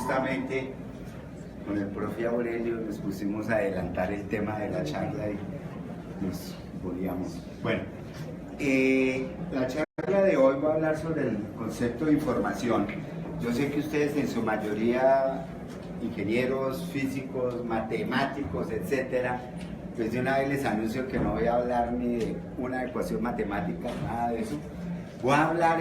justamente con el profe Aurelio nos pusimos a adelantar el tema de la charla y nos volvíamos. Bueno, la charla de hoy va a hablar sobre el concepto de información. Yo sé que ustedes en su mayoría, ingenieros, físicos, matemáticos, etcétera, pues de una vez les anuncio que no voy a hablar ni de una ecuación matemática, nada de eso. Voy a hablar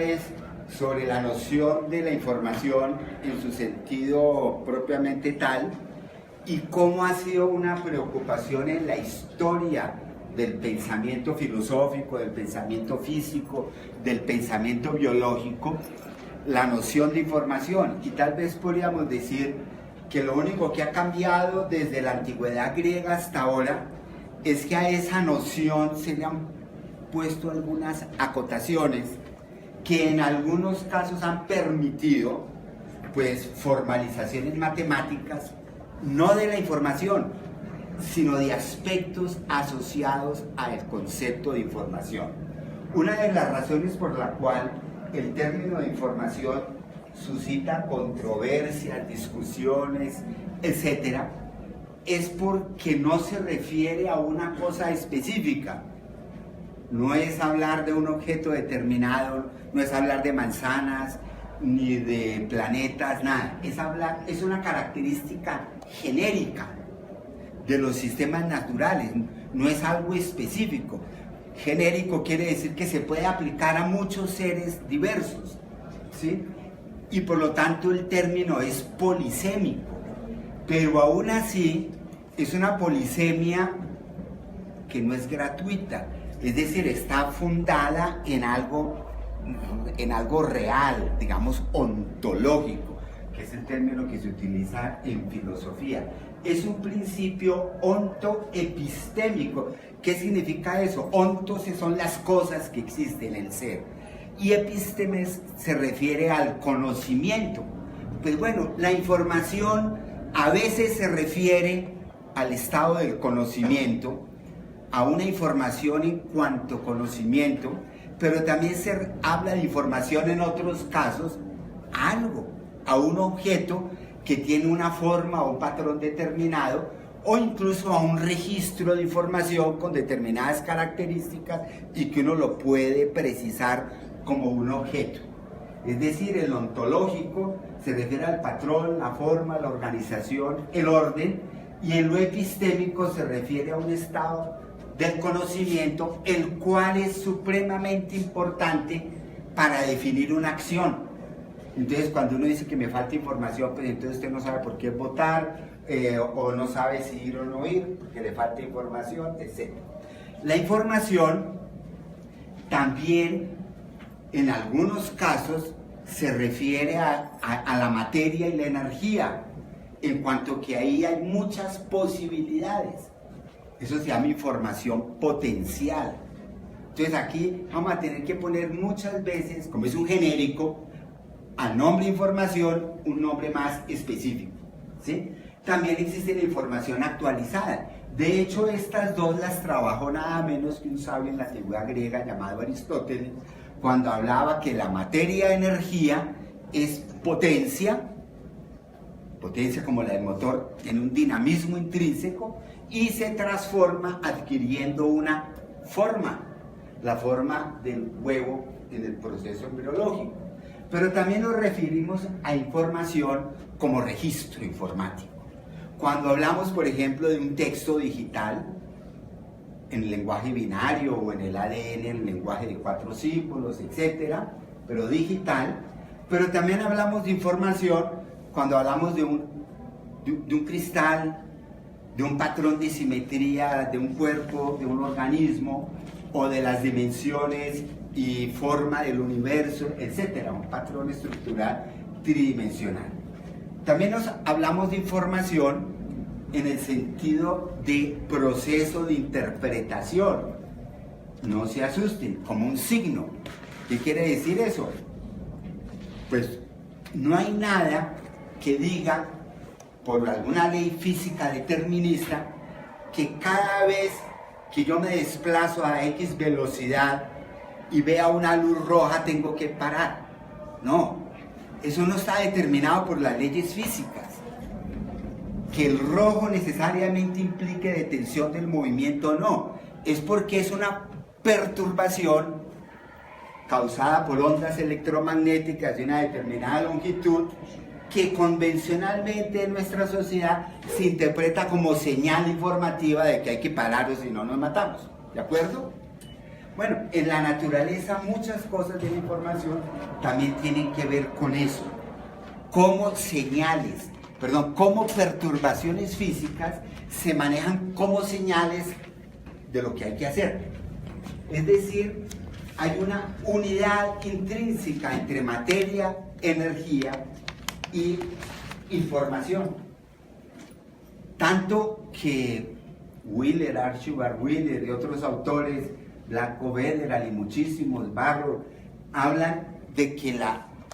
sobre la noción de la información en su sentido propiamente tal y cómo ha sido una preocupación en la historia del pensamiento filosófico, del pensamiento físico, del pensamiento biológico, la noción de información. Y tal vez podríamos decir que lo único que ha cambiado desde la antigüedad griega hasta ahora es que a esa noción se le han puesto algunas acotaciones que en algunos casos han permitido pues formalizaciones matemáticas, no de la información, sino de aspectos asociados al concepto de información. Una de las razones por la cual el término de información suscita controversias, discusiones, etcétera, es porque no se refiere a una cosa específica. No es hablar de un objeto determinado, no es hablar de manzanas, ni de planetas, nada. Es una característica genérica de los sistemas naturales, no es algo específico. Genérico quiere decir que se puede aplicar a muchos seres diversos, ¿sí? Y por lo tanto el término es polisémico, pero aún así es una polisemia que no es gratuita. Es decir, está fundada en algo real, digamos, ontológico, que es el término que se utiliza en filosofía. Es un principio ontoepistémico. ¿Qué significa eso? Ontos son las cosas que existen en el ser. Y epístemes se refiere al conocimiento. Pues bueno, la información a veces se refiere al estado del conocimiento, a una información en cuanto a conocimiento, pero también se habla de información en otros casos, a un objeto que tiene una forma o un patrón determinado, o incluso a un registro de información con determinadas características y que uno lo puede precisar como un objeto. Es decir, el ontológico se refiere al patrón, la forma, la organización, el orden, y en lo epistémico se refiere a un estado del conocimiento, el cual es supremamente importante para definir una acción. Entonces, cuando uno dice que me falta información, pues entonces usted no sabe por qué votar, o no sabe si ir o no ir, porque le falta información, etc. La información también, en algunos casos, se refiere a la materia y la energía, en cuanto que ahí hay muchas posibilidades. Eso se llama información potencial. Entonces aquí vamos a tener que poner muchas veces, como es un genérico, al nombre información un nombre más específico, ¿sí? También existe la información actualizada. De hecho, estas dos las trabajó nada menos que un sabio en la antigüedad griega llamado Aristóteles, cuando hablaba que la materia-energía es potencia como la del motor, tiene un dinamismo intrínseco y se transforma adquiriendo una forma, la forma del huevo en el proceso embriológico. Pero también nos referimos a información como registro informático. Cuando hablamos, por ejemplo, de un texto digital, en el lenguaje binario o en el ADN, en el lenguaje de 4 símbolos, etcétera, pero digital, pero también hablamos de información cuando hablamos de un cristal, de un patrón de simetría de un cuerpo, de un organismo, o de las dimensiones y forma del universo, etcétera, un patrón estructural tridimensional. También hablamos de información en el sentido de proceso de interpretación. No se asusten, como un signo. ¿Qué quiere decir eso? Pues no hay nada que diga, por alguna ley física determinista, que cada vez que yo me desplazo a X velocidad y vea una luz roja tengo que parar. No, Eso no está determinado por las leyes físicas. Que el rojo necesariamente implique detención del movimiento, no. Es porque es una perturbación causada por ondas electromagnéticas de una determinada longitud que convencionalmente en nuestra sociedad se interpreta como señal informativa de que hay que parar o si no nos matamos. ¿De acuerdo? Bueno, en la naturaleza muchas cosas de la información también tienen que ver con eso. Cómo señales, cómo perturbaciones físicas se manejan como señales de lo que hay que hacer. Es decir, hay una unidad intrínseca entre materia, energía y información. Tanto que Wheeler, Archibald Wheeler y otros autores, Blanco Federal y muchísimos, Barrow, hablan de que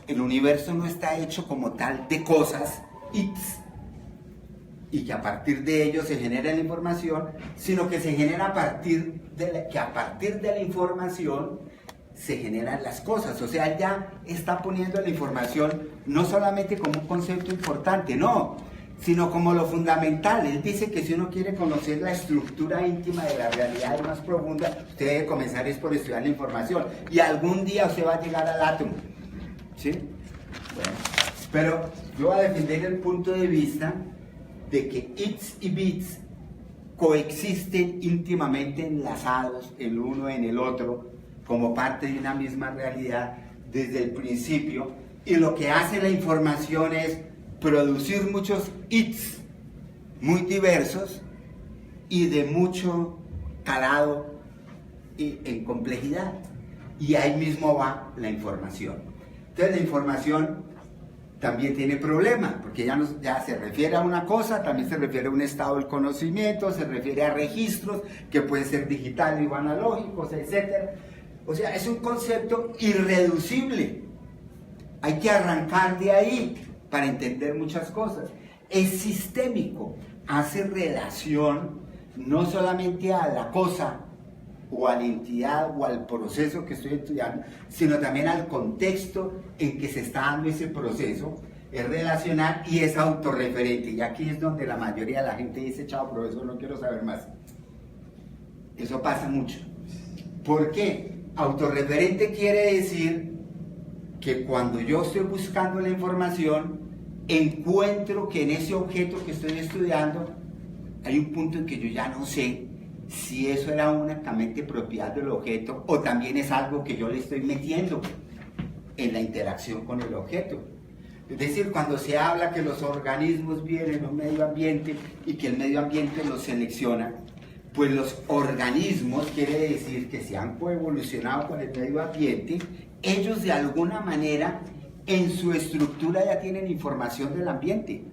el universo no está hecho como tal de cosas, y que a partir de ello se genera la información, sino que se genera a partir de la información se generan las cosas. O sea, ya está poniendo la información no solamente como un concepto importante, no, sino como lo fundamental. Él dice que si uno quiere conocer la estructura íntima de la realidad más profunda, usted debe comenzar por estudiar la información, y algún día usted va a llegar al átomo, ¿sí? Bueno, pero yo voy a defender el punto de vista de que its y bits coexisten íntimamente enlazados el uno en el otro como parte de una misma realidad desde el principio, y lo que hace la información es producir muchos its muy diversos y de mucho calado y en complejidad, y ahí mismo va la información. Entonces la información también tiene problemas, porque ya se refiere a una cosa, también se refiere a un estado del conocimiento, se refiere a registros que pueden ser digitales o analógicos, etc. O sea, es un concepto irreducible. Hay que arrancar de ahí para entender muchas cosas. Es sistémico, hace relación no solamente a la cosa o a la entidad o al proceso que estoy estudiando, sino también al contexto en que se está dando ese proceso. Es relacional y es autorreferente, y aquí es donde la mayoría de la gente dice: chao, profesor, no quiero saber más. Eso pasa mucho. ¿Por qué? Autorreferente quiere decir que cuando yo estoy buscando la información, encuentro que en ese objeto que estoy estudiando hay un punto en que yo ya no sé si eso era únicamente propiedad del objeto o también es algo que yo le estoy metiendo en la interacción con el objeto. Es decir, cuando se habla que los organismos vienen de un medio ambiente y que el medio ambiente los selecciona, pues los organismos quiere decir que se han coevolucionado con el medio ambiente. Ellos de alguna manera en su estructura ya tienen información del ambiente,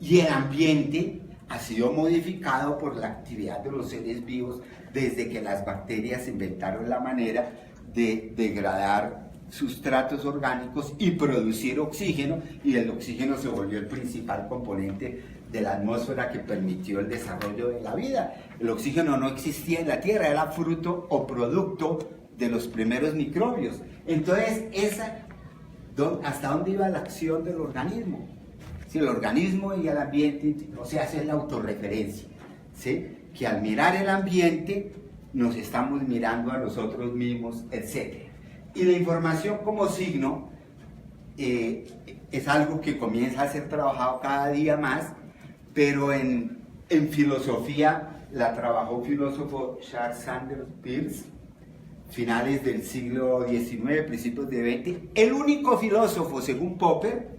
y el ambiente ha sido modificado por la actividad de los seres vivos desde que las bacterias inventaron la manera de degradar sustratos orgánicos y producir oxígeno, y el oxígeno se volvió el principal componente de la atmósfera que permitió el desarrollo de la vida. El oxígeno no existía en la Tierra, era fruto o producto de los primeros microbios. Entonces, ¿hasta dónde iba la acción del organismo? Si el organismo y el ambiente, o sea, hace la autorreferencia, ¿sí? Que al mirar el ambiente nos estamos mirando a nosotros mismos, etc. Y la información como signo es algo que comienza a ser trabajado cada día más, pero en filosofía la trabajó un filósofo, Charles Sanders Peirce, finales del siglo XIX, principios del XX, el único filósofo, según Popper,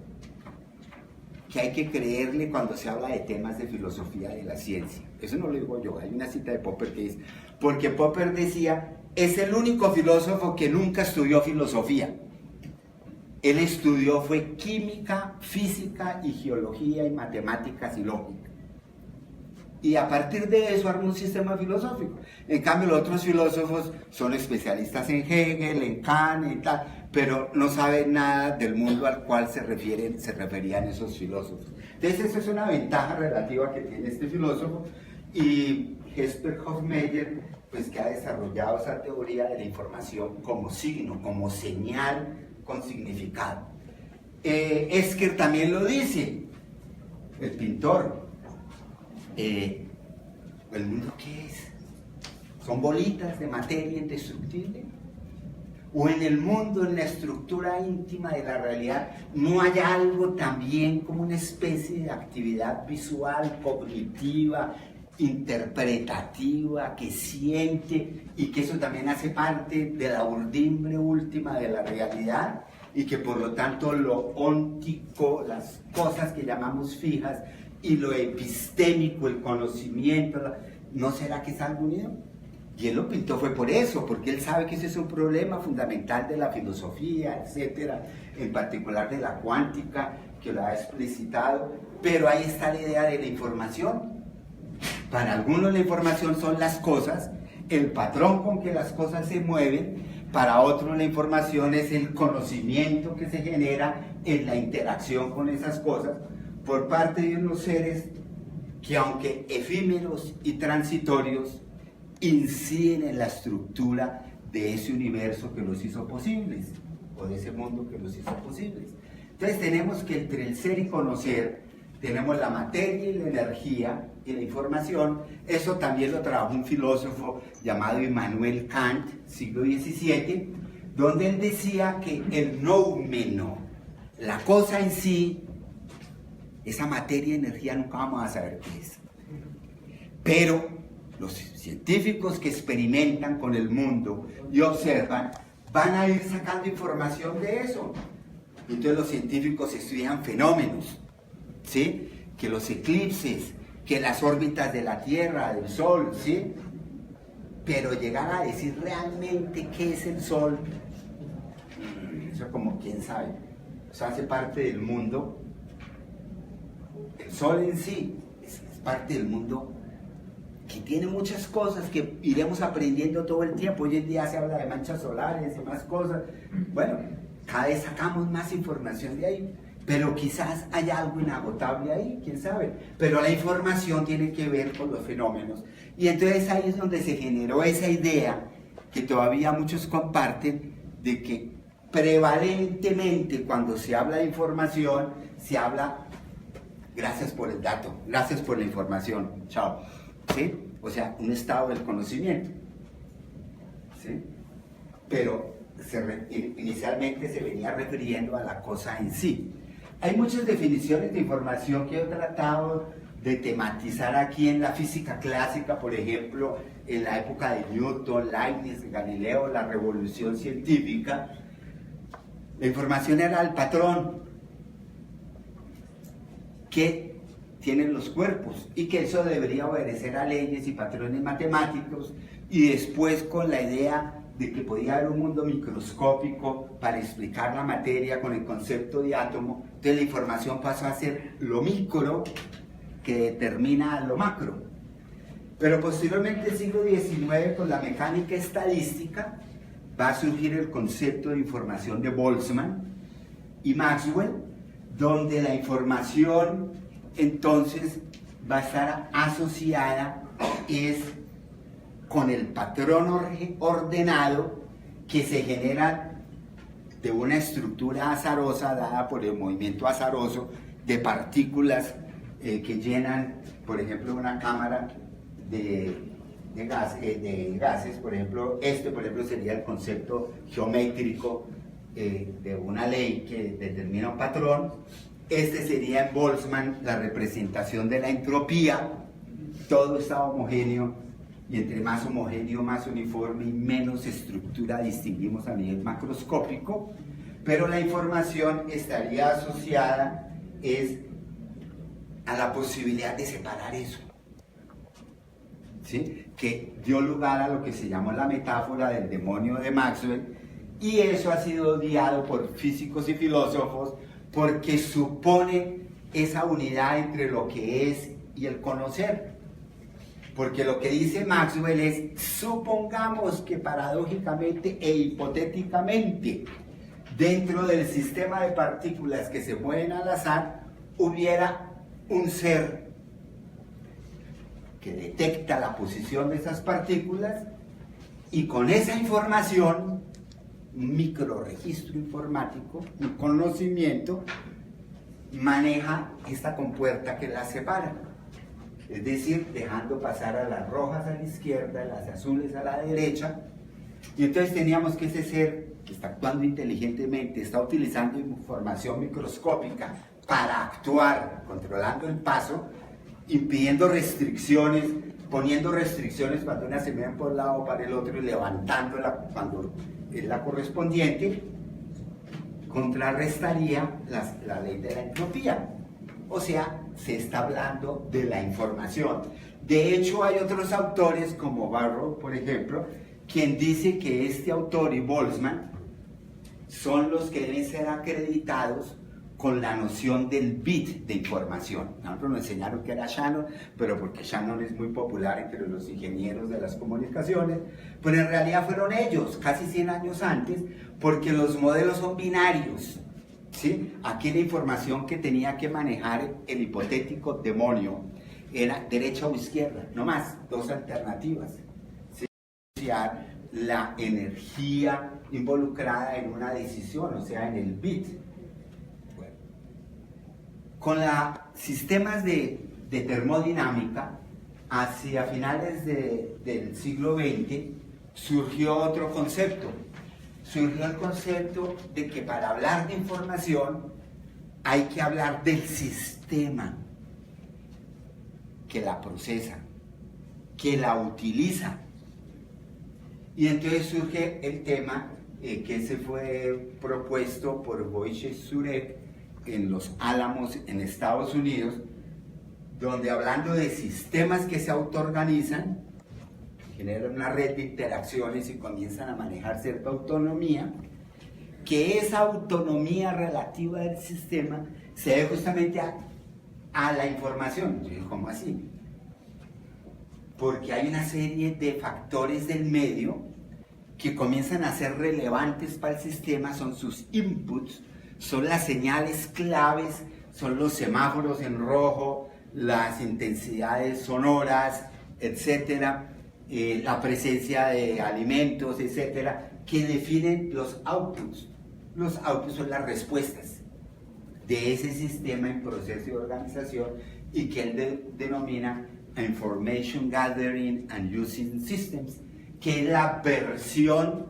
que hay que creerle cuando se habla de temas de filosofía de la ciencia. Eso no lo digo yo, hay una cita de Popper que dice, porque Popper decía, es el único filósofo que nunca estudió filosofía. Él fue química, física y geología y matemáticas y lógica. Y a partir de eso armó un sistema filosófico. En cambio, los otros filósofos son especialistas en Hegel, en Kant y tal, pero no saben nada del mundo al cual se referían esos filósofos. Entonces, esa es una ventaja relativa que tiene este filósofo, y Jesper Hofmeier, pues que ha desarrollado esa teoría de la información como signo, como señal con significado. Esquer también lo dice, el pintor. ¿El mundo qué es? ¿Son bolitas de materia indestructible? ¿O en el mundo, en la estructura íntima de la realidad, no hay algo también como una especie de actividad visual, cognitiva, interpretativa, que siente y que eso también hace parte de la urdimbre última de la realidad y que por lo tanto lo óntico, las cosas que llamamos fijas y lo epistémico, el conocimiento, ¿no será que es algo unido? Y él lo pintó fue por eso, porque él sabe que ese es un problema fundamental de la filosofía, etcétera, en particular de la cuántica, que lo ha explicitado, pero ahí está la idea de la información. Para algunos la información son las cosas, el patrón con que las cosas se mueven, para otros la información es el conocimiento que se genera en la interacción con esas cosas, por parte de unos seres que aunque efímeros y transitorios, inciden en la estructura de ese universo que los hizo posibles, o de ese mundo que los hizo posibles. Entonces tenemos que entre el ser y conocer, tenemos la materia y la energía y la información. Eso también lo trabajó un filósofo llamado Immanuel Kant, siglo XVII, donde él decía que el noumeno, la cosa en sí, esa materia y energía nunca vamos a saber qué es. Pero los científicos que experimentan con el mundo y observan, van a ir sacando información de eso. Entonces los científicos estudian fenómenos, ¿sí? Que los eclipses, que las órbitas de la Tierra, del Sol, ¿sí? Pero llegar a decir realmente qué es el Sol, eso como quién sabe. Eso hace parte del mundo. El Sol en sí es parte del mundo que tiene muchas cosas que iremos aprendiendo todo el tiempo. Hoy en día se habla de manchas solares y más cosas. Bueno, cada vez sacamos más información de ahí, pero quizás haya algo inagotable ahí, quién sabe. Pero la información tiene que ver con los fenómenos. Y entonces ahí es donde se generó esa idea que todavía muchos comparten, de que prevalentemente cuando se habla de información, se habla gracias por el dato, gracias por la información, chao. ¿Sí? O sea, un estado del conocimiento, ¿sí? Pero inicialmente se venía refiriendo a la cosa en sí. Hay muchas definiciones de información que he tratado de tematizar aquí en la física clásica, por ejemplo, en la época de Newton, Leibniz, Galileo, la revolución científica. La información era el patrón que tienen los cuerpos y que eso debería obedecer a leyes y patrones matemáticos, y después con la idea de que podía haber un mundo microscópico para explicar la materia con el concepto de átomo. Entonces la información pasó a ser lo micro que determina lo macro. Pero posteriormente, el siglo XIX, con la mecánica estadística, va a surgir el concepto de información de Boltzmann y Maxwell, donde la información entonces va a estar asociada con el patrón ordenado que se genera de una estructura azarosa dada por el movimiento azaroso de partículas que llenan, por ejemplo, una cámara de gases. Por ejemplo, sería el concepto geométrico de una ley que determina un patrón. Este sería en Boltzmann la representación de la entropía. Todo está homogéneo, y entre más homogéneo, más uniforme y menos estructura distinguimos a nivel macroscópico. Pero la información estaría asociada a la posibilidad de separar eso, ¿sí? Que dio lugar a lo que se llamó la metáfora del demonio de Maxwell, y eso ha sido odiado por físicos y filósofos porque supone esa unidad entre lo que es y el conocer. Porque lo que dice Maxwell es: supongamos que paradójicamente e hipotéticamente, dentro del sistema de partículas que se mueven al azar, hubiera un ser que detecta la posición de esas partículas, y con esa información un microregistro informático, un conocimiento, maneja esta compuerta que la separa. Es decir, dejando pasar a las rojas a la izquierda, las azules a la derecha. Y entonces teníamos que ese ser que está actuando inteligentemente, está utilizando información microscópica para actuar, controlando el paso, impidiendo restricciones, poniendo restricciones cuando una se mueve por un lado o para el otro y levantándola cuando es la correspondiente, contrarrestaría la ley de la entropía. O sea, se está hablando de la información. De hecho, hay otros autores como Barrow, por ejemplo, quien dice que este autor y Boltzmann son los que deben ser acreditados con la noción del bit de información. Nosotros nos enseñaron que era Shannon, pero porque Shannon es muy popular entre los ingenieros de las comunicaciones, pero en realidad fueron ellos, casi 100 años antes, porque los modelos son binarios, ¿sí? Aquí la información que tenía que manejar el hipotético demonio era derecha o izquierda, no más, dos alternativas. ¿Sí? La energía involucrada en una decisión, o sea, en el bit. Bueno. Con los sistemas de termodinámica, hacia finales del siglo XX, surgió otro concepto. Surgió el concepto de que para hablar de información hay que hablar del sistema que la procesa, que la utiliza. Y entonces surge el tema que se fue propuesto por Wojciech Zurek en Los Álamos, en Estados Unidos, donde hablando de sistemas que se autoorganizan, generan una red de interacciones y comienzan a manejar cierta autonomía, que esa autonomía relativa del sistema se debe justamente a la información. Yo digo, ¿cómo así? Porque hay una serie de factores del medio que comienzan a ser relevantes para el sistema, son sus inputs, son las señales claves, son los semáforos en rojo, las intensidades sonoras, etcétera, la presencia de alimentos, etcétera, que definen los outputs. Los outputs son las respuestas de ese sistema en proceso de organización y que él denomina Information Gathering and Using Systems, que es la versión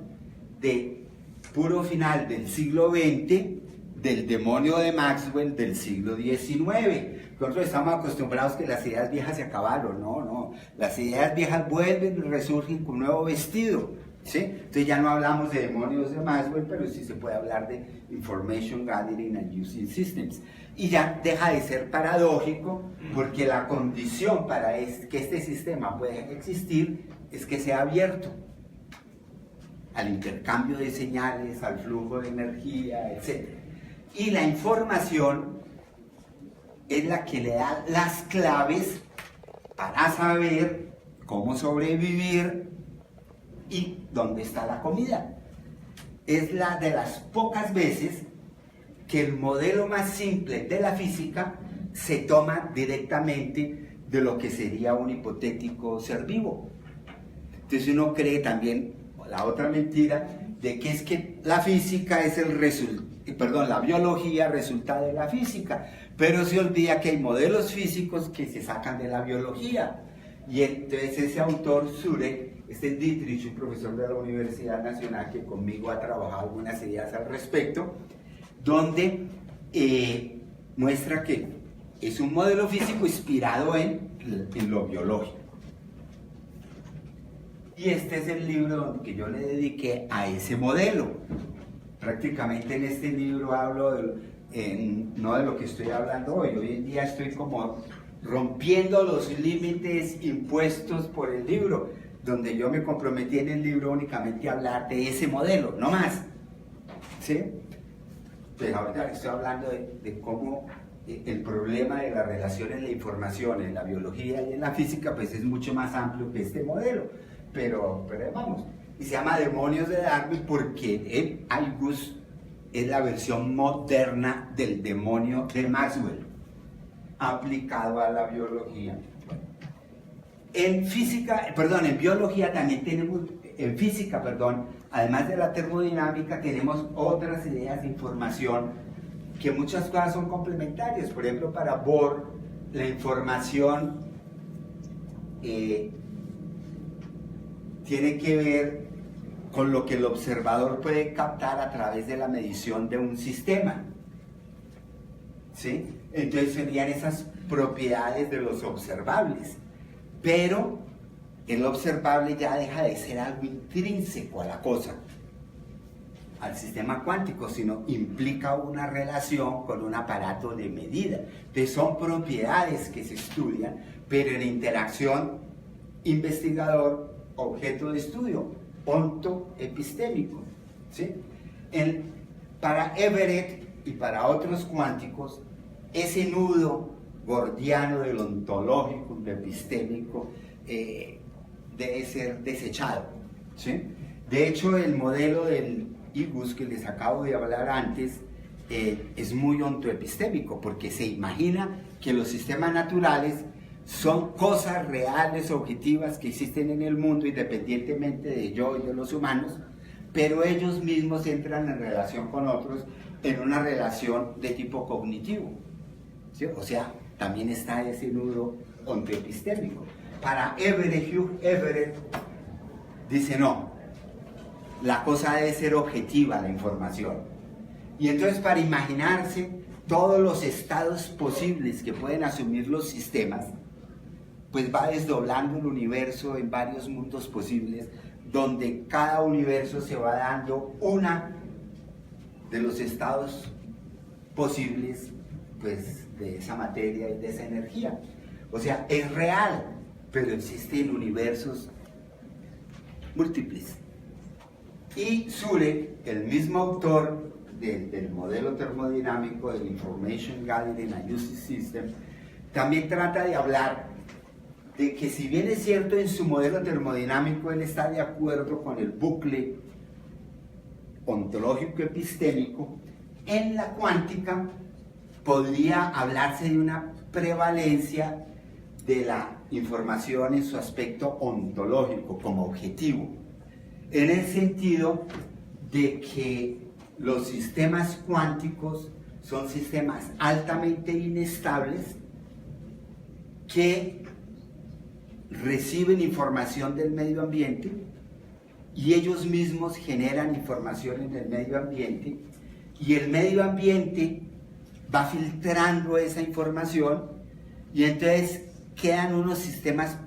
de puro final del siglo XX del demonio de Maxwell del siglo XIX. Nosotros estamos acostumbrados que las ideas viejas se acabaron, no, las ideas viejas vuelven y resurgen con un nuevo vestido, ¿sí? Entonces ya no hablamos de demonios de Maxwell, pero sí se puede hablar de Information Gathering and Using Systems. Y ya deja de ser paradójico, porque la condición para que este sistema pueda existir es que sea abierto al intercambio de señales, al flujo de energía, etc. Y la información es la que le da las claves para saber cómo sobrevivir y dónde está la comida. Es la de las pocas veces que el modelo más simple de la física se toma directamente de lo que sería un hipotético ser vivo. Entonces uno cree también, la otra mentira, de que es que la física es la biología resulta de la física, pero se olvida que hay modelos físicos que se sacan de la biología. Y entonces ese autor, Zurek, este Dietrich, un profesor de la Universidad Nacional que conmigo ha trabajado algunas ideas al respecto, donde muestra que es un modelo físico inspirado en lo biológico. Y este es el libro que yo le dediqué a ese modelo. Prácticamente en este libro hablo no de lo que estoy hablando hoy. Hoy en día estoy como rompiendo los límites impuestos por el libro, donde yo me comprometí en el libro únicamente a hablar de ese modelo, no más. ¿Sí? Pero ahorita estoy hablando de cómo el problema de las relaciones de la información en la biología y en la física pues es mucho más amplio que este modelo. Pero vamos, y se llama Demonios de Darwin porque el Albus es la versión moderna del demonio de Maxwell, aplicado a la biología. En biología también tenemos, además de la termodinámica, tenemos otras ideas de información que muchas cosas son complementarias. Por ejemplo, para Bohr, la información tiene que ver con lo que el observador puede captar a través de la medición de un sistema. ¿Sí? Entonces serían esas propiedades de los observables. Pero el observable ya deja de ser algo intrínseco a la cosa, al sistema cuántico, sino implica una relación con un aparato de medida. Entonces son propiedades que se estudian, pero en interacción investigador-objeto de estudio, ontoepistémico. ¿Sí? Para Everett y para otros cuánticos, ese nudo gordiano del ontológico, del epistémico, debe ser desechado. ¿Sí? De hecho, el modelo del IGUS que les acabo de hablar antes es muy ontoepistémico, porque se imagina que los sistemas naturales son cosas reales, objetivas, que existen en el mundo independientemente de yo y de los humanos, pero ellos mismos entran en relación con otros en una relación de tipo cognitivo. ¿Sí? O sea, también está ese nudo ontoepistémico. Para Everett, Hugh Everett dice no, la cosa debe ser objetiva, la información. Y entonces, para imaginarse todos los estados posibles que pueden asumir los sistemas, pues va desdoblando el universo en varios mundos posibles, donde cada universo se va dando una de los estados posibles, pues, de esa materia y de esa energía. O sea, es real, pero existen universos múltiples. Y Zurek, el mismo autor del modelo termodinámico del Information Gathering and Usage System, también trata de hablar de que, si bien es cierto, en su modelo termodinámico él está de acuerdo con el bucle ontológico epistémico, en la cuántica podría hablarse de una prevalencia de la información en su aspecto ontológico como objetivo, en el sentido de que los sistemas cuánticos son sistemas altamente inestables que reciben información del medio ambiente y ellos mismos generan información en el medio ambiente, y el medio ambiente va filtrando esa información, y entonces quedan unos sistemas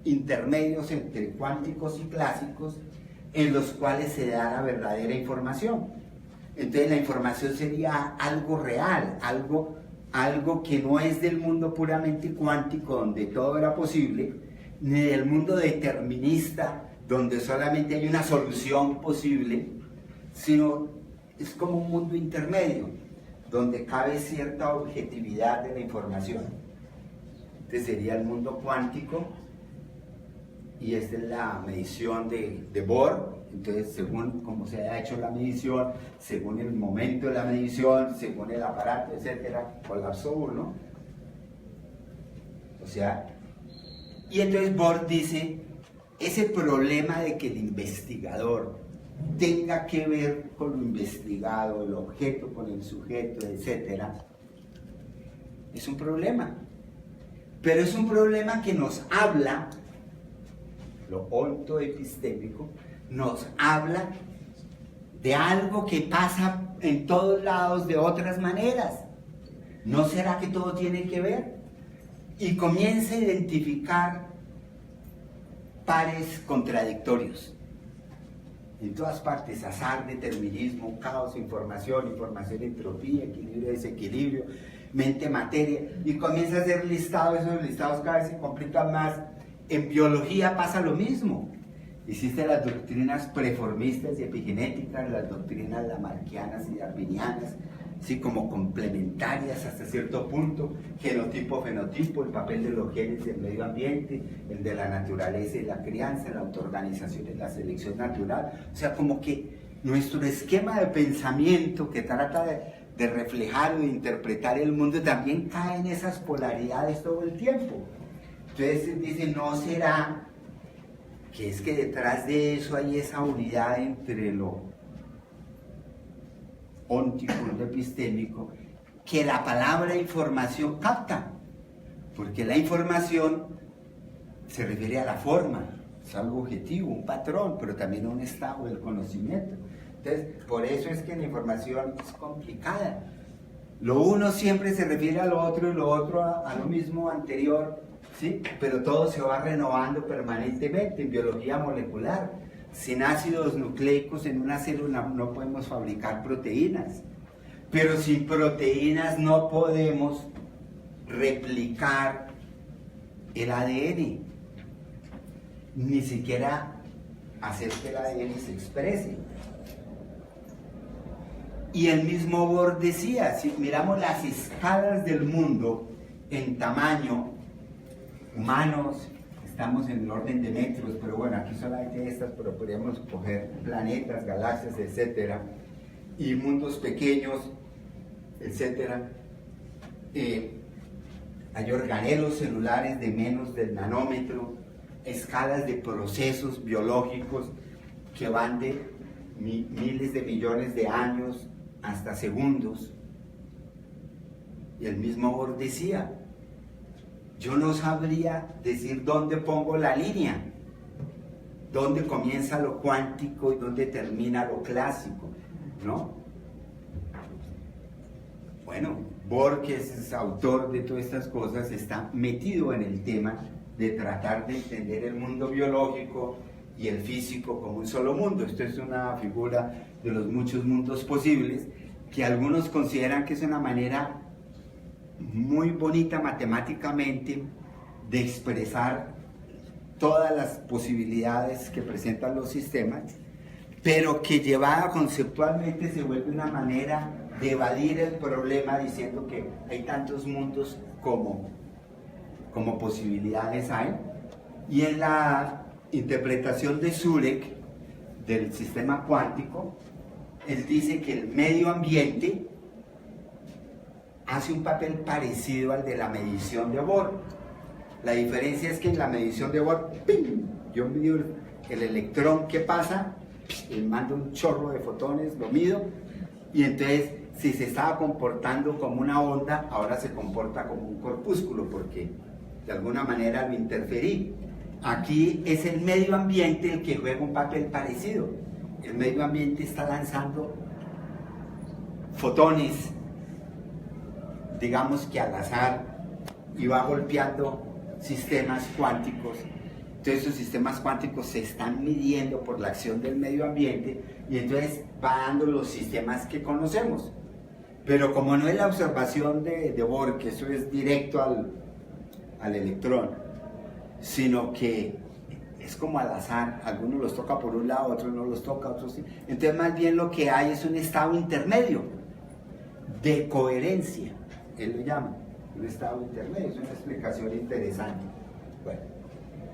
intermedios entre cuánticos y clásicos en los cuales se da la verdadera información. Entonces la información sería algo real, algo que no es del mundo puramente cuántico, donde todo era posible, ni del mundo determinista, donde solamente hay una solución posible, sino es como un mundo intermedio, donde cabe cierta objetividad de la información. Este sería el mundo cuántico, y esta es la medición de Bohr. Entonces, según cómo se haya hecho la medición, según el momento de la medición, según el aparato, etcétera, colapsó uno. O sea, y entonces Bohr dice, ese problema de que el investigador tenga que ver con lo investigado, el objeto con el sujeto, etcétera, es un problema. Pero es un problema que nos habla, lo ontoepistémico, nos habla de algo que pasa en todos lados de otras maneras. ¿No será que todo tiene que ver? Y comienza a identificar pares contradictorios. En todas partes, azar, determinismo, caos, información, entropía, equilibrio, desequilibrio, mente, materia, y comienza a hacer listados. Esos listados cada vez se complican más. En biología pasa lo mismo. Existen las doctrinas preformistas y epigenéticas, las doctrinas lamarckianas y darwinianas, ¿sí? Como complementarias hasta cierto punto, genotipo, fenotipo, el papel de los genes del medio ambiente, el de la naturaleza y la crianza, la autoorganización y la selección natural. O sea, como que nuestro esquema de pensamiento que trata de reflejar o de interpretar el mundo también cae en esas polaridades todo el tiempo. Entonces dice, no será que es que detrás de eso hay esa unidad entre lo óntico y lo epistémico, que la palabra información capta, porque la información se refiere a la forma, es algo objetivo, un patrón, pero también a un estado del conocimiento. Entonces, por eso es que la información es complicada. Lo uno siempre se refiere a lo otro y lo otro a lo mismo anterior, ¿sí? Pero todo se va renovando permanentemente en biología molecular. Sin ácidos nucleicos en una célula no podemos fabricar proteínas, pero sin proteínas no podemos replicar el ADN, ni siquiera hacer que el ADN se exprese. Y el mismo Bohr decía, si miramos las escalas del mundo en tamaño, humanos, estamos en el orden de metros, pero bueno, aquí solamente estas, pero podríamos coger planetas, galaxias, etcétera, y mundos pequeños, etcétera. Hay organelos celulares de menos del nanómetro, escalas de procesos biológicos que van de miles de millones de años hasta segundos. Y el mismo Bohr decía, yo no sabría decir dónde pongo la línea, dónde comienza lo cuántico y dónde termina lo clásico, ¿no? Bueno, Bohr, que es autor de todas estas cosas, está metido en el tema de tratar de entender el mundo biológico y el físico como un solo mundo. Esto es una figura de los muchos mundos posibles, que algunos consideran que es una manera muy bonita matemáticamente de expresar todas las posibilidades que presentan los sistemas, pero que llevada conceptualmente se vuelve una manera de evadir el problema diciendo que hay tantos mundos como posibilidades hay. Y en la interpretación de Zurek del sistema cuántico, él dice que el medio ambiente hace un papel parecido al de la medición de Bohr. La diferencia es que en la medición de Bohr, ¡ping!, yo mido el electrón que pasa, le mando un chorro de fotones, lo mido, y entonces si se estaba comportando como una onda, ahora se comporta como un corpúsculo, porque de alguna manera lo interferí. Aquí es el medio ambiente el que juega un papel parecido. El medio ambiente está lanzando fotones, digamos que al azar, y va golpeando sistemas cuánticos. Entonces esos sistemas cuánticos se están midiendo por la acción del medio ambiente y entonces va dando los sistemas que conocemos. Pero como no es la observación de Bohr, que eso es directo al electrón, sino que es como al azar, algunos los toca por un lado, otros no los toca, otros sí. Entonces más bien lo que hay es un estado intermedio de coherencia, él lo llama, un estado intermedio, es una explicación interesante. Bueno,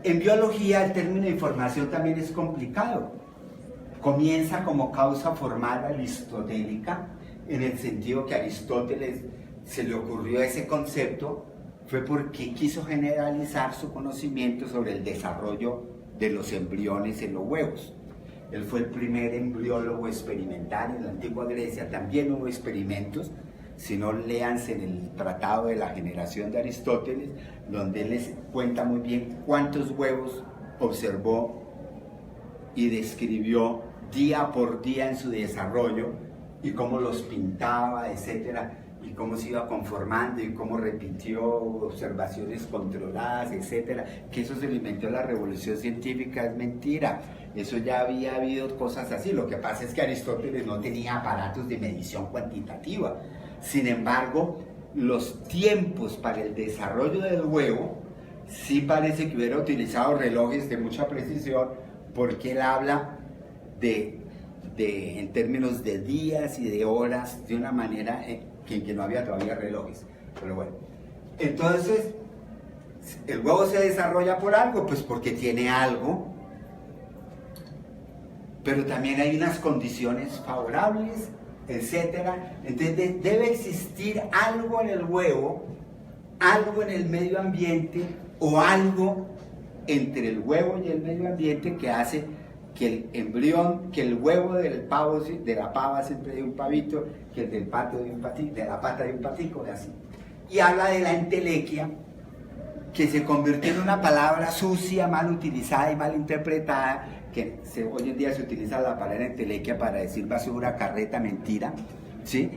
en biología el término información también es complicado. Comienza como causa formal aristotélica, en el sentido que a Aristóteles se le ocurrió ese concepto, fue porque quiso generalizar su conocimiento sobre el desarrollo de los embriones en los huevos. Él fue el primer embriólogo experimental. En la antigua Grecia también hubo experimentos, si no, léanse en el Tratado de la Generación de Aristóteles, donde él les cuenta muy bien cuántos huevos observó y describió día por día en su desarrollo, y cómo los pintaba, etcétera, y cómo se iba conformando, y cómo repitió observaciones controladas, etcétera. Que eso se lo inventó la revolución científica, es mentira. Eso ya había habido cosas así. Lo que pasa es que Aristóteles no tenía aparatos de medición cuantitativa. Sin embargo, los tiempos para el desarrollo del huevo sí parece que hubiera utilizado relojes de mucha precisión, porque él habla en términos de días y de horas, de una manera en que no había todavía relojes. Pero bueno, entonces el huevo se desarrolla por algo, pues porque tiene algo, pero también hay unas condiciones favorables, etcétera. Entonces debe existir algo en el huevo, algo en el medio ambiente, o algo entre el huevo y el medio ambiente que hace que el embrión, que el huevo del pavo, de la pava siempre de un pavito, que el del pato de un patito, de la pata de un patico, y así. Y habla de la entelequia, que se convirtió en una palabra sucia, mal utilizada y mal interpretada, que hoy en día se utiliza la palabra entelequia para decir basura, carreta, mentira, ¿sí?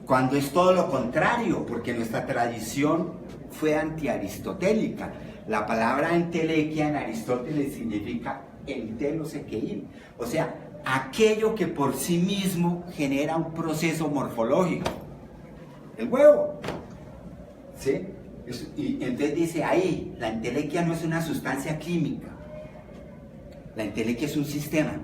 Cuando es todo lo contrario, porque nuestra tradición fue antiaristotélica. La palabra entelequia en Aristóteles significa entelosequeín, o sea, aquello que por sí mismo genera un proceso morfológico. El huevo, ¿sí? Y entonces dice ahí, la entelequia no es una sustancia química, la entelequia es un sistema,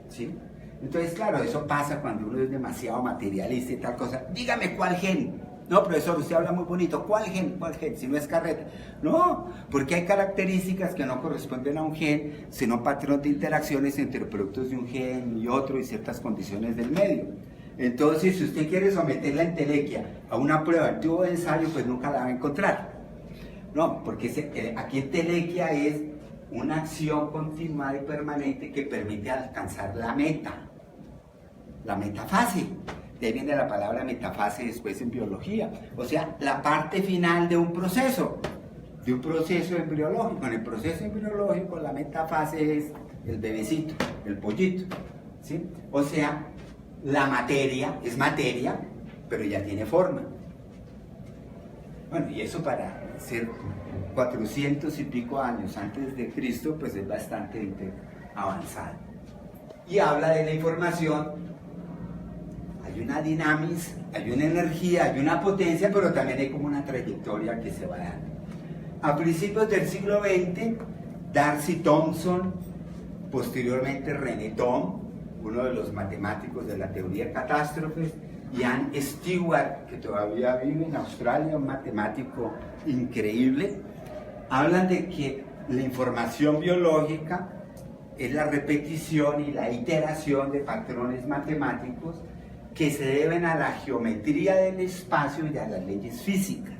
¿sí? Entonces, claro, eso pasa cuando uno es demasiado materialista y tal cosa. Dígame cuál gen. No, profesor, usted habla muy bonito. ¿Cuál gen? ¿Cuál gen? Si no es carreta. No, porque hay características que no corresponden a un gen, sino patrones de interacciones entre productos de un gen y otro y ciertas condiciones del medio. Entonces, si usted quiere someter la entelequia a una prueba de tubo de ensayo, pues nunca la va a encontrar. No, porque aquí entelequia es una acción continuada y permanente que permite alcanzar la metafase. De ahí viene la palabra metafase después en biología. O sea, la parte final de un proceso embriológico. En el proceso embriológico la metafase es el bebecito, el pollito, ¿sí? O sea, la materia es materia, pero ya tiene forma. Bueno, y eso para ser 400 y pico años antes de Cristo, pues es bastante avanzado. Y habla de la información. Hay una dinamismo, hay una energía, hay una potencia, pero también hay como una trayectoria que se va dando. A principios del siglo XX, Darcy Thompson, posteriormente René Thom, uno de los matemáticos de la teoría de catástrofes, y Ian Stewart, que todavía vive en Australia, un matemático increíble, hablan de que la información biológica es la repetición y la iteración de patrones matemáticos que se deben a la geometría del espacio y a las leyes físicas.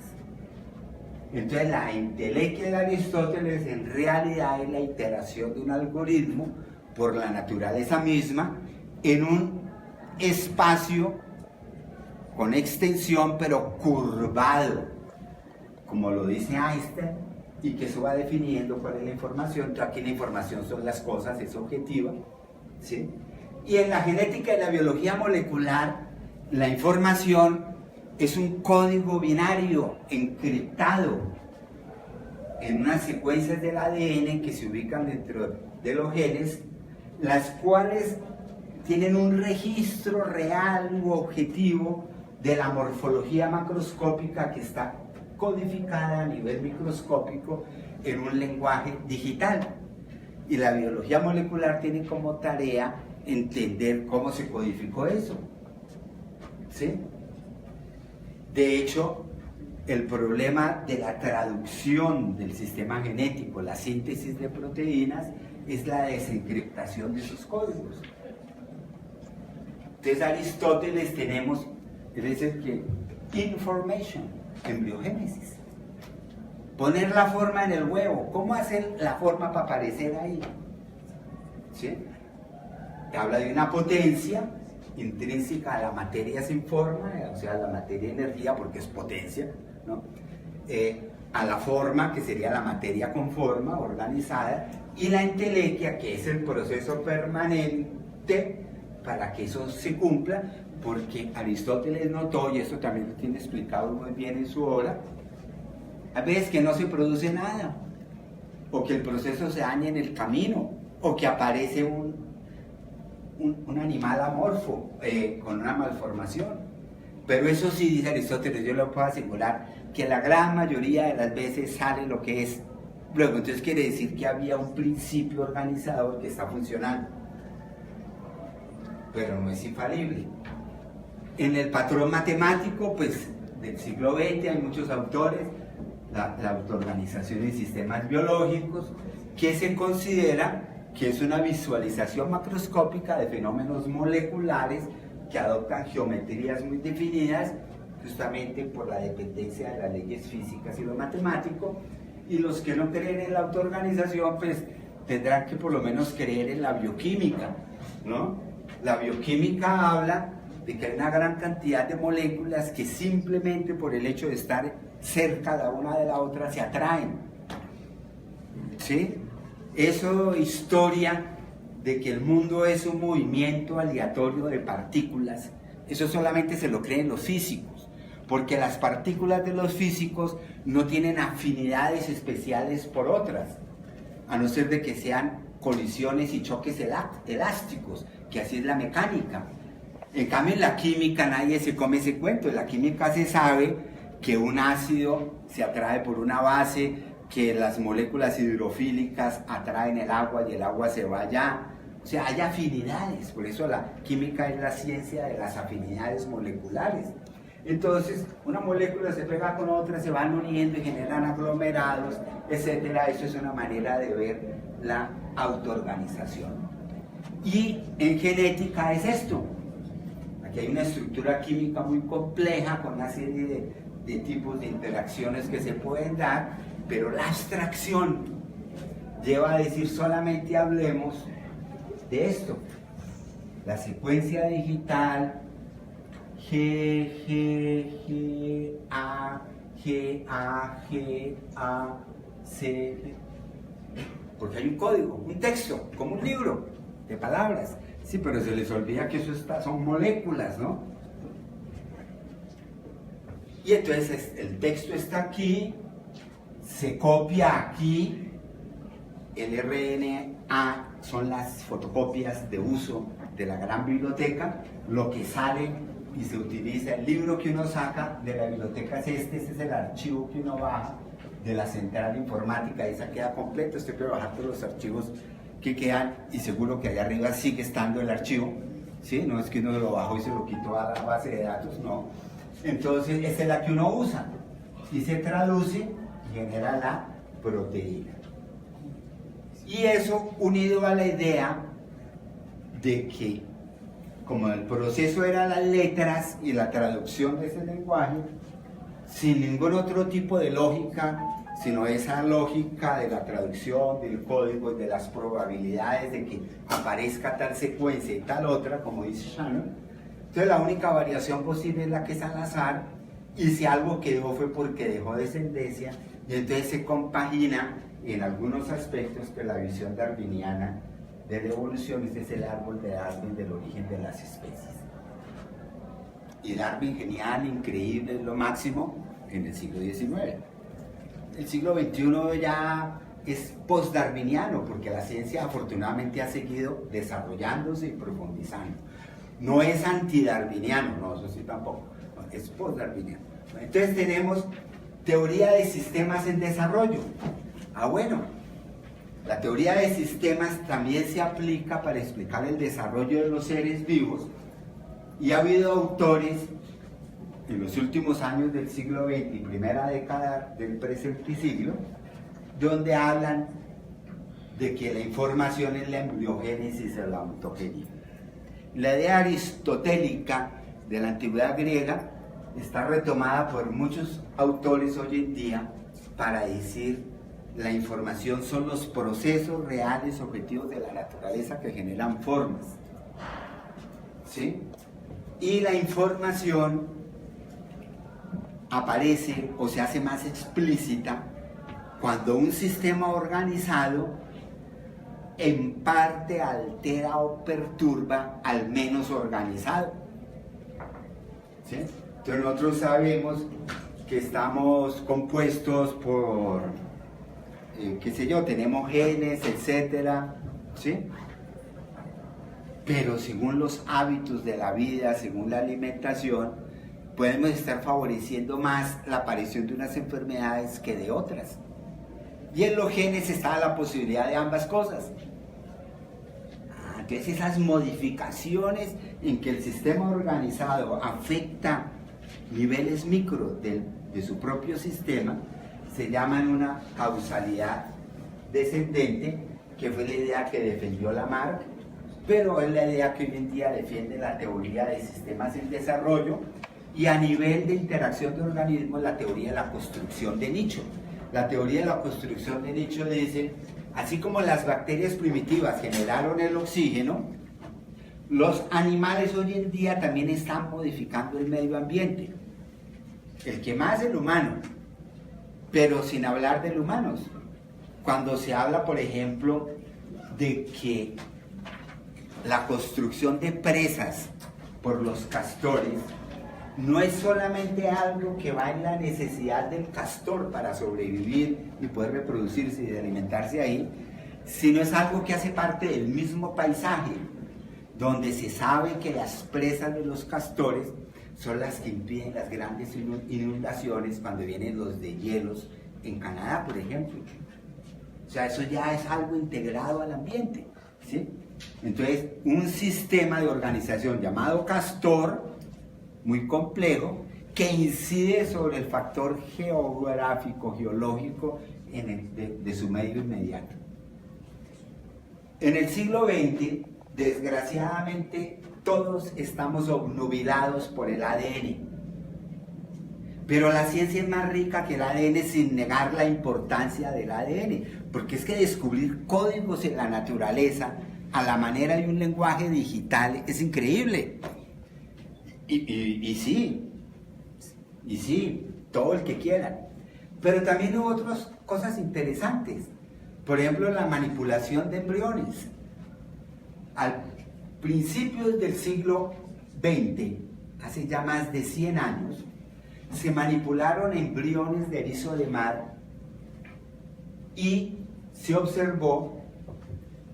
Entonces la entelequia de Aristóteles en realidad es la iteración de un algoritmo por la naturaleza misma en un espacio con extensión pero curvado, como lo dice Einstein, y que eso va definiendo cuál es la información. Entonces aquí la información son las cosas, es objetiva, ¿sí? Y en la genética y la biología molecular, la información es un código binario encriptado en unas secuencias del ADN que se ubican dentro de los genes, las cuales tienen un registro real u objetivo de la morfología macroscópica que está codificada a nivel microscópico en un lenguaje digital. Y la biología molecular tiene como tarea entender cómo se codificó eso, ¿sí? De hecho, el problema de la traducción del sistema genético, la síntesis de proteínas, es la desencriptación de esos códigos. Entonces Aristóteles tenemos, es decir, que information, embriogénesis. Poner la forma en el huevo. ¿Cómo hacer la forma para aparecer ahí? ¿Sí? Habla de una potencia intrínseca a la materia sin forma, o sea, la materia energía porque es potencia, ¿no? A la forma, que sería la materia con forma, organizada, y la entelequia, que es el proceso permanente para que eso se cumpla, porque Aristóteles notó, y esto también lo tiene explicado muy bien en su obra, a veces que no se produce nada, o que el proceso se daña en el camino, o que aparece un animal amorfo con una malformación. Pero eso sí, dice Aristóteles, yo lo puedo asegurar, que la gran mayoría de las veces sale lo que es. Luego, entonces quiere decir que había un principio organizador que está funcionando, pero no es infalible. En el patrón matemático, pues, del siglo XX hay muchos autores, la autoorganización en sistemas biológicos, que se considera que es una visualización macroscópica de fenómenos moleculares que adoptan geometrías muy definidas, justamente por la dependencia de las leyes físicas y lo matemático, Y los que no creen en la autoorganización, pues tendrán que por lo menos creer en la bioquímica, ¿no? La bioquímica habla de que hay una gran cantidad de moléculas que simplemente por el hecho de estar cerca la una de la otra se atraen, ¿sí? Eso, historia de que el mundo es un movimiento aleatorio de partículas, eso solamente se lo creen los físicos, porque las partículas de los físicos no tienen afinidades especiales por otras, a no ser de que sean colisiones y choques elásticos, que así es la mecánica. En cambio, en la química nadie se come ese cuento. En la química se sabe que un ácido se atrae por una base, que las moléculas hidrofílicas atraen el agua y el agua se va allá. O sea, hay afinidades, por eso la química es la ciencia de las afinidades moleculares. Entonces, una molécula se pega con otra, se van uniendo y generan aglomerados, etc. Eso es una manera de ver la autoorganización. Y en genética es esto. Aquí hay una estructura química muy compleja con una serie de tipos de interacciones que se pueden dar, pero la abstracción lleva a decir solamente hablemos de esto. La secuencia digital G, G, G, A, G, A, G, A, C, porque hay un código, un texto, como un libro de palabras. Sí, pero se les olvida que eso son moléculas, ¿no? Y entonces el texto está aquí, se copia aquí, el RNA son las fotocopias de uso de la gran biblioteca, lo que sale y se utiliza, el libro que uno saca de la biblioteca es este es el archivo que uno baja de la central informática, esa queda completa, usted puede bajar todos los archivos que quedan y seguro que allá arriba sigue estando el archivo, ¿sí? No es que uno lo bajó y se lo quitó a la base de datos, no. Entonces esa es la que uno usa y se traduce y genera la proteína. Y eso unido a la idea de que como el proceso era las letras y la traducción de ese lenguaje, sin ningún otro tipo de lógica, sino esa lógica de la traducción, del código y de las probabilidades de que aparezca tal secuencia y tal otra, como dice Shannon. Entonces la única variación posible es la que es al azar, y si algo quedó fue porque dejó descendencia, y entonces se compagina en algunos aspectos que la visión darwiniana de la evolución es el árbol de Darwin del origen de las especies. Y Darwin, genial, increíble, es lo máximo en el siglo XIX. El siglo XXI ya es post-darwiniano, porque la ciencia afortunadamente ha seguido desarrollándose y profundizando. No es antidarwiniano, no, eso sí tampoco, es post-darwiniano. Entonces tenemos teoría de sistemas en desarrollo. Ah, bueno, la teoría de sistemas también se aplica para explicar el desarrollo de los seres vivos, y ha habido autores en los últimos años del siglo XX y primera década del presente siglo, donde hablan de que la información es la embriogénesis o la ontogenia. La idea aristotélica de la antigüedad griega está retomada por muchos autores hoy en día para decir la información son los procesos reales objetivos de la naturaleza que generan formas, ¿sí? Y la información aparece o se hace más explícita cuando un sistema organizado en parte altera o perturba al menos organizado, ¿sí? Entonces nosotros sabemos que estamos compuestos por, qué sé yo, tenemos genes, etcétera, ¿sí? Pero según los hábitos de la vida, según la alimentación, podemos estar favoreciendo más la aparición de unas enfermedades que de otras. Y en los genes está la posibilidad de ambas cosas. Entonces esas modificaciones en que el sistema organizado afecta niveles micro de su propio sistema se llaman una causalidad descendente, que fue la idea que defendió Lamarck, pero es la idea que hoy en día defiende la teoría de sistemas en desarrollo, y a nivel de interacción de organismos la teoría de la construcción de nicho. la teoría de la construcción de nicho dice, así como las bacterias primitivas generaron el oxígeno, los animales hoy en día también están modificando el medio ambiente. El que más es el humano, pero sin hablar de los humanos. Cuando se habla, por ejemplo, de que la construcción de presas por los castores no es solamente algo que va en la necesidad del castor para sobrevivir y poder reproducirse y alimentarse ahí, sino es algo que hace parte del mismo paisaje, donde se sabe que las presas de los castores son las que impiden las grandes inundaciones cuando vienen los deshielos en Canadá, por ejemplo. O sea, eso ya es algo integrado al ambiente, ¿sí? Entonces, un sistema de organización llamado castor, muy complejo, que incide sobre el factor geográfico, geológico de su medio inmediato. En el siglo XX, desgraciadamente, todos estamos obnubilados por el ADN. Pero la ciencia es más rica que el ADN sin negar la importancia del ADN, porque es que descubrir códigos en la naturaleza a la manera de un lenguaje digital es increíble. Y sí, todo el que quiera. Pero también hubo otras cosas interesantes. Por ejemplo, la manipulación de embriones. Al principios del siglo XX, hace ya más de 100 años, se manipularon embriones de erizo de mar y se observó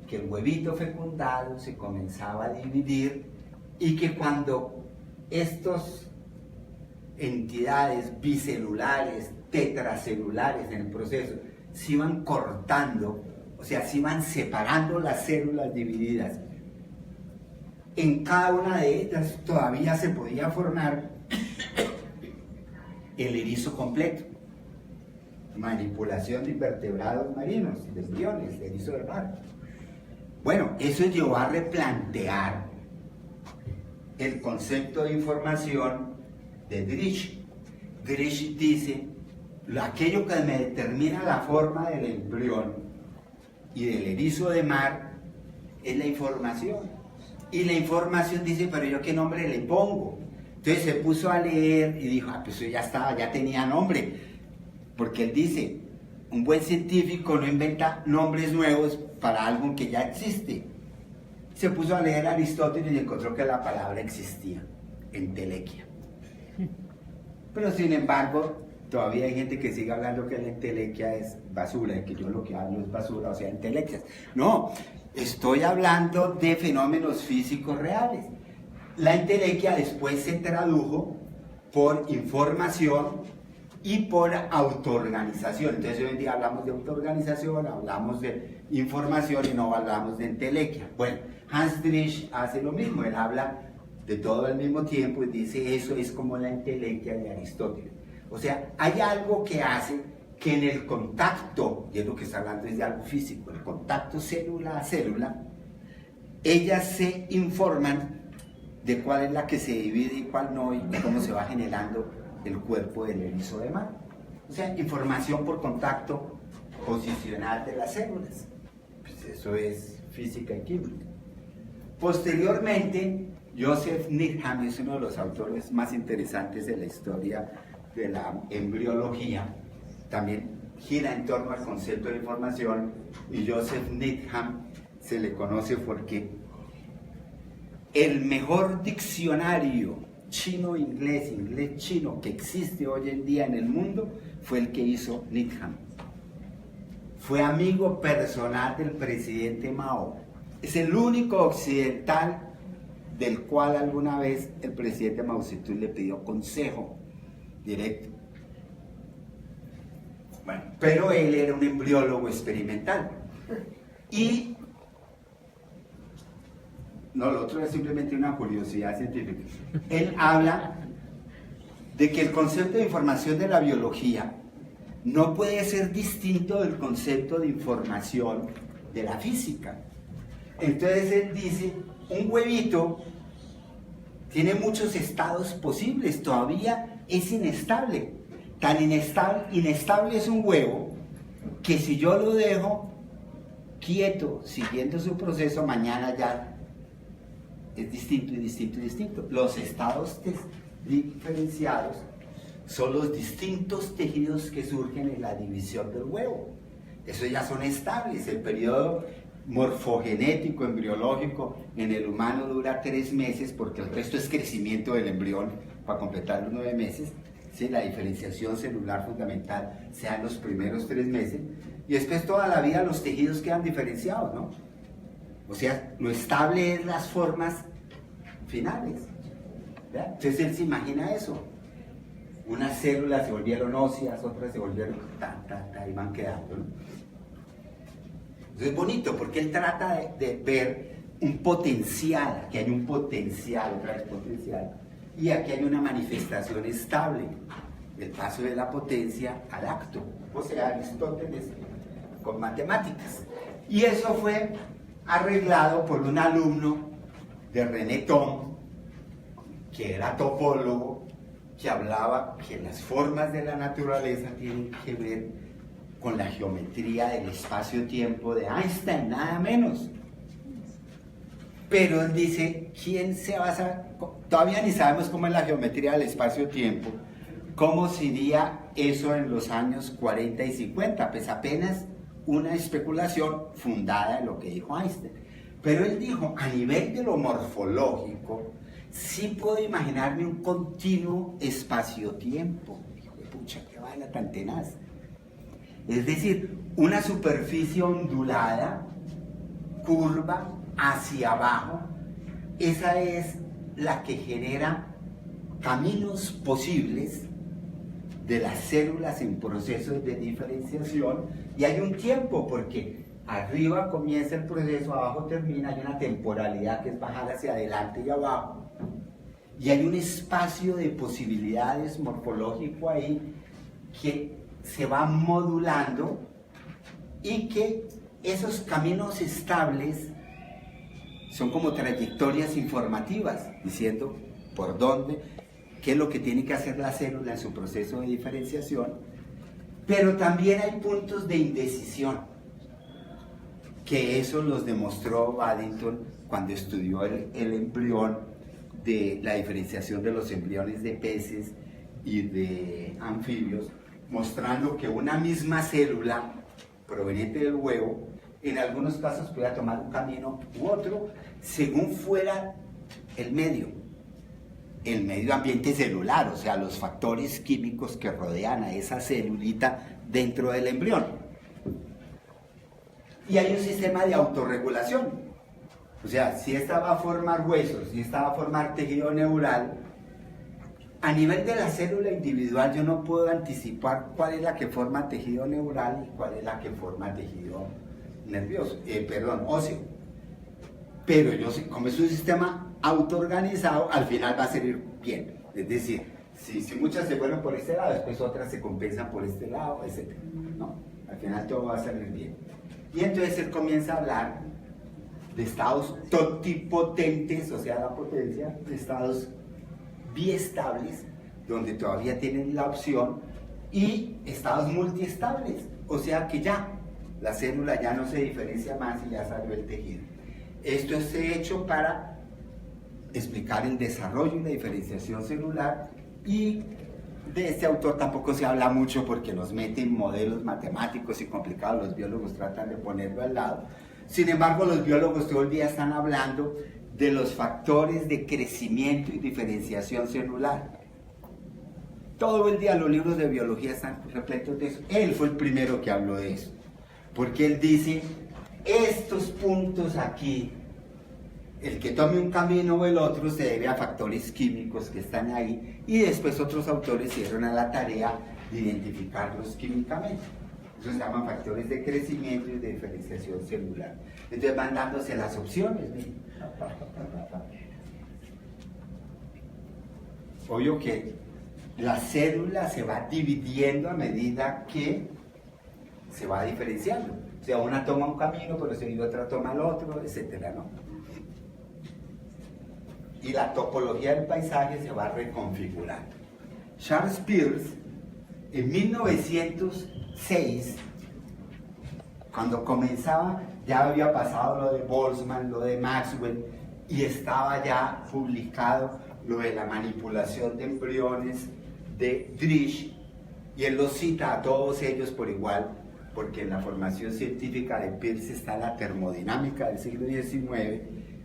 que el huevito fecundado se comenzaba a dividir y que cuando estas entidades bicelulares, tetracelulares en el proceso se iban cortando, o sea, se iban separando las células divididas, en cada una de ellas todavía se podía formar el erizo completo. Manipulación de invertebrados marinos, de embriones, de erizo del mar. Bueno, eso llevó a replantear el concepto de información de Driesch. Driesch dice, aquello que me determina la forma del embrión y del erizo de mar es la información. Y la información dice, pero yo qué nombre le pongo. Entonces se puso a leer y dijo, pues eso ya estaba, ya tenía nombre. Porque él dice, un buen científico no inventa nombres nuevos para algo que ya existe. Se puso a leer a Aristóteles y encontró que la palabra existía, entelequia. Pero sin embargo, todavía hay gente que sigue hablando que la entelequia es basura, y que yo lo que hablo es basura, o sea, entelequias. No, estoy hablando de fenómenos físicos reales. La entelequia después se tradujo por información y por autoorganización. Entonces hoy en día hablamos de autoorganización, hablamos de información y no hablamos de entelequia. Bueno, Hans Driesch hace lo mismo, él habla de todo al mismo tiempo y dice eso es como la entelequia de Aristóteles. O sea, hay algo que hace que en el contacto, y es lo que está hablando es de algo físico, el contacto célula a célula, ellas se informan de cuál es la que se divide y cuál no, y cómo se va generando el cuerpo del erizo de mar. O sea, información por contacto posicional de las células. Pues eso es física y química. Posteriormente, Joseph Needham es uno de los autores más interesantes de la historia de la embriología. También gira en torno al concepto de información, y Joseph Needham se le conoce porque el mejor diccionario chino-inglés, inglés-chino que existe hoy en día en el mundo fue el que hizo Needham. Fue amigo personal del presidente Mao. Es el único occidental del cual alguna vez el presidente Mao Zedong le pidió consejo directo. Bueno, pero él era un embriólogo experimental. Y no, lo otro es simplemente una curiosidad científica. Él habla de que el concepto de información de la biología no puede ser distinto del concepto de información de la física. Entonces él dice, un huevito tiene muchos estados posibles, todavía es inestable, Tan inestable es un huevo que si yo lo dejo quieto, siguiendo su proceso, mañana ya es distinto y distinto y distinto. Los estados diferenciados son los distintos tejidos que surgen en la división del huevo. Esos ya son estables. El periodo morfogenético, embriológico, en el humano dura 3 meses, porque el resto es crecimiento del embrión para completar los 9 meses. ¿Sí? La diferenciación celular fundamental sea en los primeros 3 meses, y después toda la vida los tejidos quedan diferenciados, ¿no? O sea, lo estable es las formas finales, ¿verdad? Entonces él se imagina eso. Unas células se volvieron óseas, otras se volvieron y van quedando, ¿no? Entonces es bonito porque él trata de ver un potencial, aquí hay un potencial, otra vez potencial, y aquí hay una manifestación estable, el paso de la potencia al acto, o sea, Aristóteles con matemáticas. Y eso fue arreglado por un alumno de René Thom, que era topólogo, que hablaba que las formas de la naturaleza tienen que ver con la geometría del espacio-tiempo de Einstein, nada menos. Pero él dice, ¿quién se basa? Todavía ni sabemos cómo es la geometría del espacio-tiempo, cómo sería eso en los años 40 y 50, pues apenas una especulación fundada en lo que dijo Einstein. Pero él dijo, a nivel de lo morfológico, sí puedo imaginarme un continuo espacio-tiempo. Dijo, pucha, qué vaina tan tenaz. Es decir, una superficie ondulada, curva, hacia abajo, esa es la que genera caminos posibles de las células en procesos de diferenciación, y hay un tiempo porque arriba comienza el proceso, abajo termina, hay una temporalidad que es bajar hacia adelante y abajo, y hay un espacio de posibilidades morfológico ahí que se va modulando, y que esos caminos estables son como trayectorias informativas, diciendo por dónde, qué es lo que tiene que hacer la célula en su proceso de diferenciación. Pero también hay puntos de indecisión, que eso los demostró Waddington cuando estudió el embrión, de la diferenciación de los embriones de peces y de anfibios, mostrando que una misma célula proveniente del huevo en algunos casos podía tomar un camino u otro según fuera el medio ambiente celular, o sea, los factores químicos que rodean a esa celulita dentro del embrión. Y hay un sistema de autorregulación, o sea, si esta va a formar huesos, si esta va a formar tejido neural, a nivel de la célula individual yo no puedo anticipar cuál es la que forma tejido neural y cuál es la que forma tejido nervioso, óseo. Pero yo, como es un sistema autoorganizado, al final va a salir bien. Es decir, si muchas se fueron por este lado, después otras se compensan por este lado, etc. No, al final todo va a salir bien. Y entonces él comienza a hablar de estados totipotentes, o sea, la potencia, de estados biestables, donde todavía tienen la opción, y estados multiestables, o sea que ya la célula ya no se diferencia más y ya salió el tejido. Esto es hecho para explicar el desarrollo y la diferenciación celular, y de este autor tampoco se habla mucho porque nos mete en modelos matemáticos y complicados, los biólogos tratan de ponerlo al lado. Sin embargo, los biólogos todo el día están hablando de los factores de crecimiento y diferenciación celular. Todo el día los libros de biología están repletos de eso. Él fue el primero que habló de eso, porque él dice, estos puntos aquí, el que tome un camino o el otro se debe a factores químicos que están ahí, y después otros autores se dieron a la tarea de identificarlos químicamente. Eso se llaman factores de crecimiento y de diferenciación celular. Entonces van dándose las opciones. Obvio que la célula se va dividiendo a medida que se va diferenciando. O sea, una toma un camino, pero seguido otra toma el otro, etcétera, ¿no? Y la topología del paisaje se va reconfigurando. Charles Peirce En 1906, cuando comenzaba, ya había pasado lo de Boltzmann, lo de Maxwell, y estaba ya publicado lo de la manipulación de embriones de Driesch, y él los cita a todos ellos por igual, porque en la formación científica de Peirce está la termodinámica del siglo XIX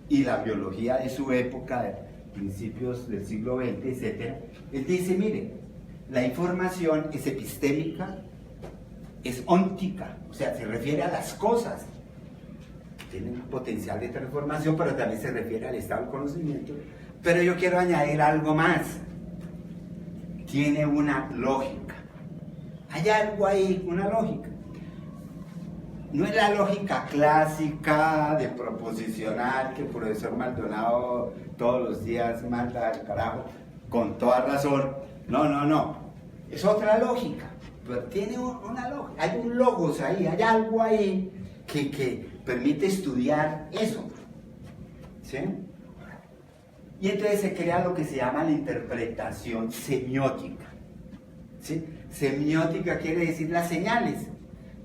y la biología de su época, de principios del siglo XX, etc. Él dice, mire, la información es epistémica, es óntica, o sea, se refiere a las cosas, tienen un potencial de transformación, pero también se refiere al estado del conocimiento. Pero yo quiero añadir algo más, tiene una lógica, hay algo ahí, una lógica. No es la lógica clásica de proposicional que el profesor Maldonado todos los días manda al carajo, con toda razón. No. Es otra lógica, pero tiene una lógica. Hay un logos ahí, hay algo ahí que permite estudiar eso. ¿Sí? Y entonces se crea lo que se llama la interpretación semiótica. ¿Sí? Semiótica quiere decir las señales.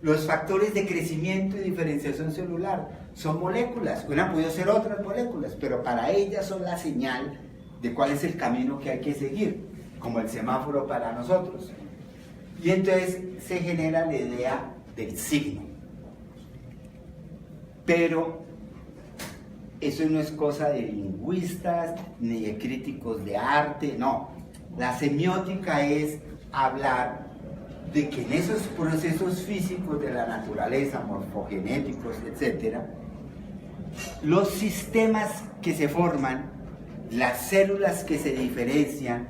Los factores de crecimiento y diferenciación celular son moléculas. Una puede ser otras moléculas, pero para ellas son la señal de cuál es el camino que hay que seguir, como el semáforo para nosotros. Y entonces se genera la idea del signo. Pero eso no es cosa de lingüistas ni de críticos de arte, no. La semiótica es hablar de que en esos procesos físicos de la naturaleza, morfogenéticos, etc., los sistemas que se forman, las células que se diferencian,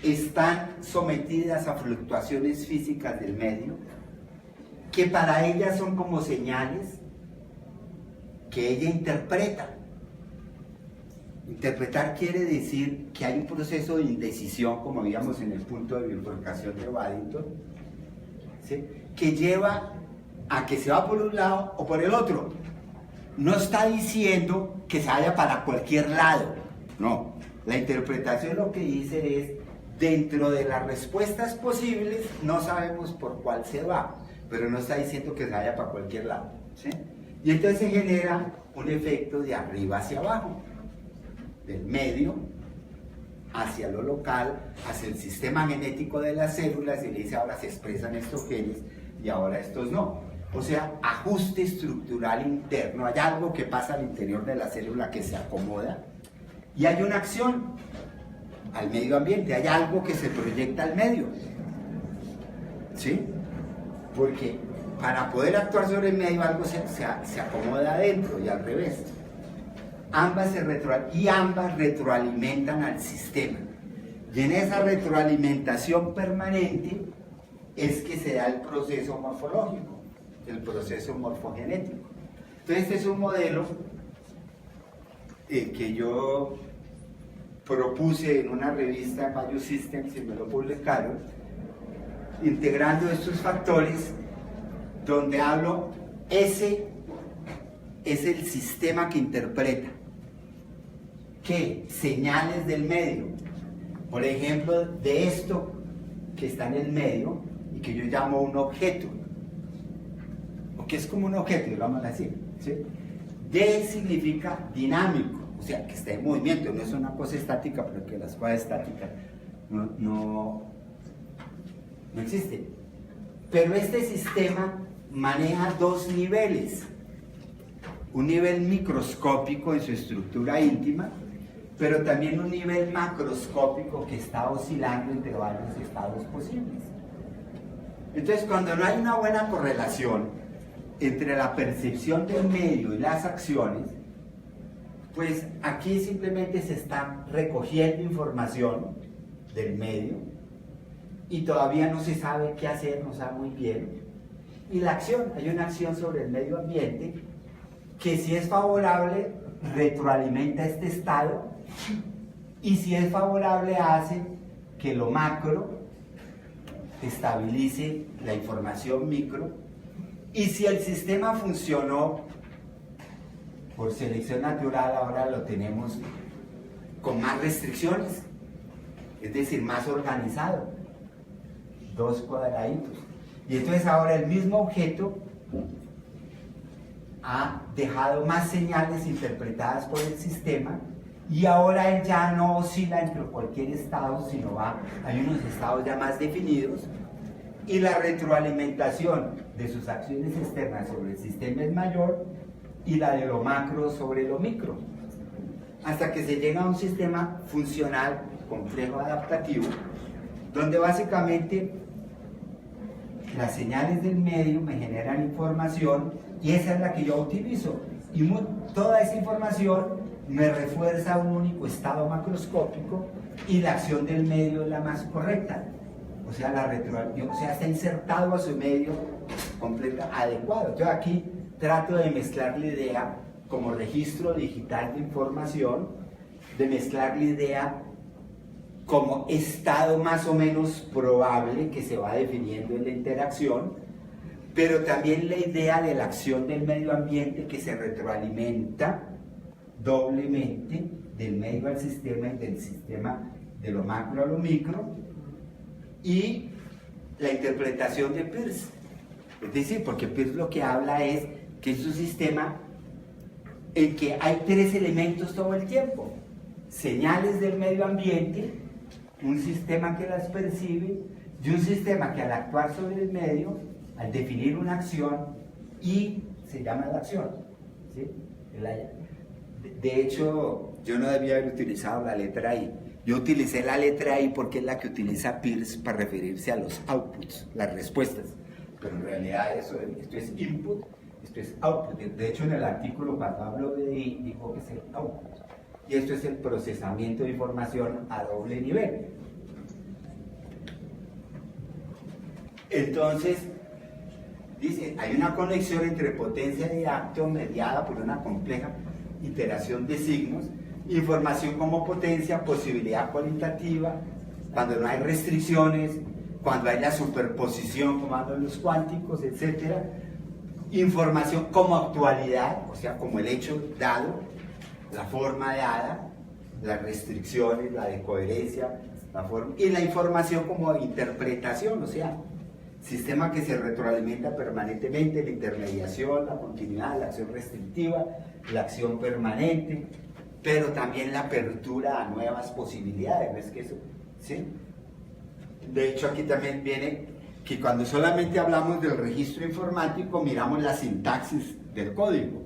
están sometidas a fluctuaciones físicas del medio, que para ellas son como señales que ella interpreta. Interpretar quiere decir que hay un proceso de indecisión, como veíamos en el punto de bifurcación de Waddington, ¿sí?, que lleva a que se va por un lado o por el otro. No está diciendo que se vaya para cualquier lado, no. La interpretación lo que dice es, dentro de las respuestas posibles, no sabemos por cuál se va, pero no está diciendo que se vaya para cualquier lado, ¿sí? Y entonces se genera un efecto de arriba hacia abajo, del medio hacia lo local, hacia el sistema genético de las células, y le dice ahora se expresan estos genes y ahora estos no. O sea, ajuste estructural interno, hay algo que pasa al interior de la célula que se acomoda y hay una acción al medio ambiente, hay algo que se proyecta al medio, ¿sí? Porque para poder actuar sobre el medio algo se acomoda adentro y al revés. Ambas retroalimentan al sistema. Y en esa retroalimentación permanente es que se da el proceso morfológico, el proceso morfogenético. Entonces este es un modelo que yo propuse en una revista, Biosystems, y me lo publicaron, integrando estos factores, donde hablo, ese es el sistema que interpreta. ¿Qué? Señales del medio. Por ejemplo, de esto que está en el medio y que yo llamo un objeto. O que es como un objeto, vamos a decir, ¿sí? D significa dinámico, o sea, que está en movimiento, no es una cosa estática, porque las cosas estáticas no existen. Pero este sistema maneja dos niveles. Un nivel microscópico en su estructura íntima, pero también un nivel macroscópico que está oscilando entre varios estados posibles. Entonces, cuando no hay una buena correlación entre la percepción del medio y las acciones, pues aquí simplemente se está recogiendo información del medio y todavía no se sabe qué hacer, no sabe muy bien. Y la acción, hay una acción sobre el medio ambiente que si es favorable retroalimenta este estado y si es favorable hace que lo macro estabilice la información micro, y si el sistema funcionó por selección natural, ahora lo tenemos con más restricciones, es decir, más organizado. dos cuadraditos. Y entonces ahora el mismo objeto ha dejado más señales interpretadas por el sistema y ahora él ya no oscila entre cualquier estado, sino hay unos estados ya más definidos y la retroalimentación de sus acciones externas sobre el sistema es mayor y la de lo macro sobre lo micro, hasta que se llega a un sistema funcional complejo adaptativo, donde básicamente las señales del medio me generan información y esa es la que yo utilizo. Y toda esa información me refuerza un único estado macroscópico y la acción del medio es la más correcta. O sea, está insertado a su medio completo, adecuado. Yo aquí trato de mezclar la idea como registro digital de información, de mezclar la idea como estado más o menos probable que se va definiendo en la interacción, pero también la idea de la acción del medio ambiente que se retroalimenta doblemente del medio al sistema y del sistema de lo macro a lo micro, y la interpretación de Peirce. Es decir, porque Peirce lo que habla es que es un sistema en que hay tres elementos todo el tiempo: señales del medio ambiente, un sistema que las percibe y un sistema que al actuar sobre el medio, al definir una acción, y se llama la acción, ¿sí? De hecho, yo no debía haber utilizado la letra I. Yo utilicé la letra I porque es la que utiliza Peirce para referirse a los outputs, las respuestas. Pero en realidad esto es input, esto es output. De hecho, en el artículo cuando hablo de I, dijo que es el output. Y esto es el procesamiento de información a doble nivel. Entonces, dice, hay una conexión entre potencia de acto mediada por una compleja iteración de signos, información como potencia, posibilidad cualitativa, cuando no hay restricciones, cuando hay la superposición como hablan los cuánticos, etc. Información como actualidad, o sea, como el hecho dado, la forma dada, las restricciones, la decoherencia, la forma, y la información como interpretación, o sea, sistema que se retroalimenta permanentemente, la intermediación, la continuidad, la acción restrictiva, la acción permanente, pero también la apertura a nuevas posibilidades, ¿no es que eso? ¿Sí? De hecho, aquí también viene que cuando solamente hablamos del registro informático, miramos la sintaxis del código.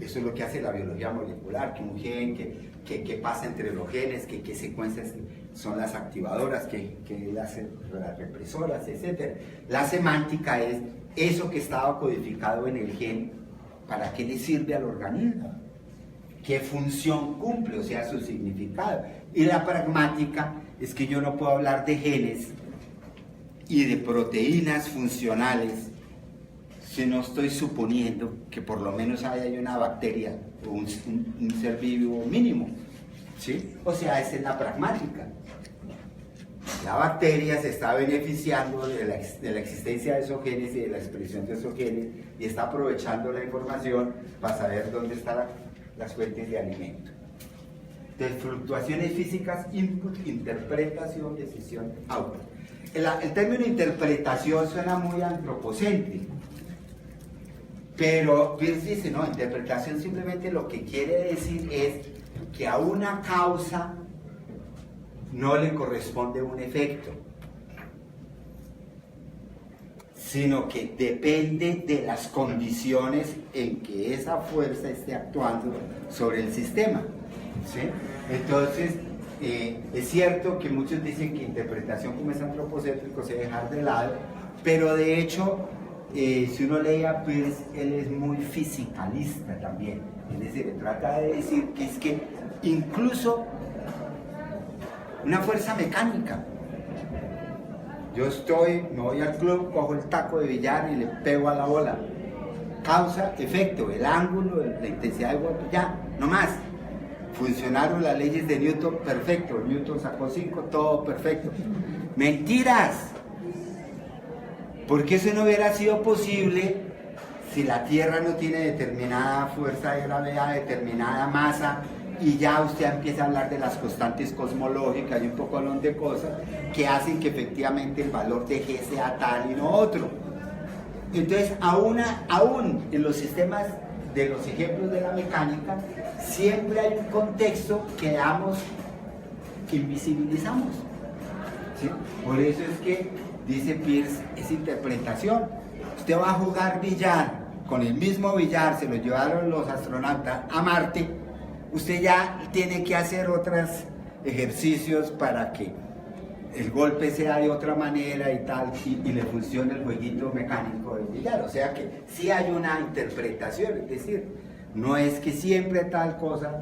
Eso es lo que hace la biología molecular, que un gen, que pasa entre los genes, qué secuencias son las activadoras, que las represoras, etc. La semántica es eso que estaba codificado en el gen, ¿para qué le sirve al organismo? ¿Qué función cumple? O sea, su significado. Y la pragmática es que yo no puedo hablar de genes y de proteínas funcionales si no estoy suponiendo que por lo menos hay una bacteria o un ser vivo mínimo, ¿sí? O sea, esa es la pragmática. La bacteria se está beneficiando de la existencia de esos genes y de la expresión de esos genes y está aprovechando la información para saber dónde están las fuentes de alimento. Entonces, fluctuaciones físicas, input, interpretación, decisión, output. El término interpretación suena muy antropocéntrico, pero Peirce dice, no, interpretación simplemente lo que quiere decir es que a una causa no le corresponde un efecto, sino que depende de las condiciones en que esa fuerza esté actuando sobre el sistema, ¿sí? Entonces, es cierto que muchos dicen que interpretación como es antropocéntrico se dejar de lado, pero de hecho, si uno lee a Peirce, él es muy fisicalista también, es decir, trata de decir que es que incluso una fuerza mecánica, yo me voy al club, cojo el taco de billar y le pego a la bola, causa, efecto, el ángulo, la intensidad del golpe, ya, no más. Funcionaron las leyes de Newton, perfecto, Newton sacó 5, todo perfecto. Mentiras, porque eso no hubiera sido posible si la Tierra no tiene determinada fuerza de gravedad, determinada masa, y ya usted empieza a hablar de las constantes cosmológicas y un poco de cosas que hacen que efectivamente el valor de G sea tal y no otro. Entonces, aún en los sistemas de los ejemplos de la mecánica, siempre hay un contexto que invisibilizamos. ¿Sí? Por eso es que, dice Peirce, es interpretación. Usted va a jugar billar, con el mismo billar se lo llevaron los astronautas a Marte, usted ya tiene que hacer otros ejercicios para que el golpe sea de otra manera y tal, y le funcione el jueguito mecánico del billar. O sea que sí hay una interpretación, es decir, no es que siempre tal cosa, ¿no?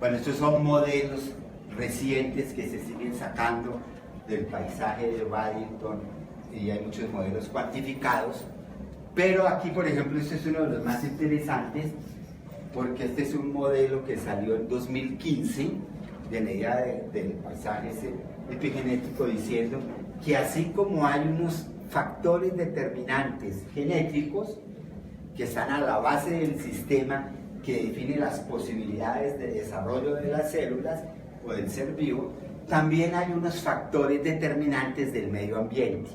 Bueno, estos son modelos recientes que se siguen sacando del paisaje de Waddington, y hay muchos modelos cuantificados, pero aquí, por ejemplo, este es uno de los más interesantes, porque este es un modelo que salió en 2015, de la idea del paisaje epigenético, diciendo que así como hay unos factores determinantes genéticos que están a la base del sistema que define las posibilidades de desarrollo de las células o del ser vivo, también hay unos factores determinantes del medio ambiente.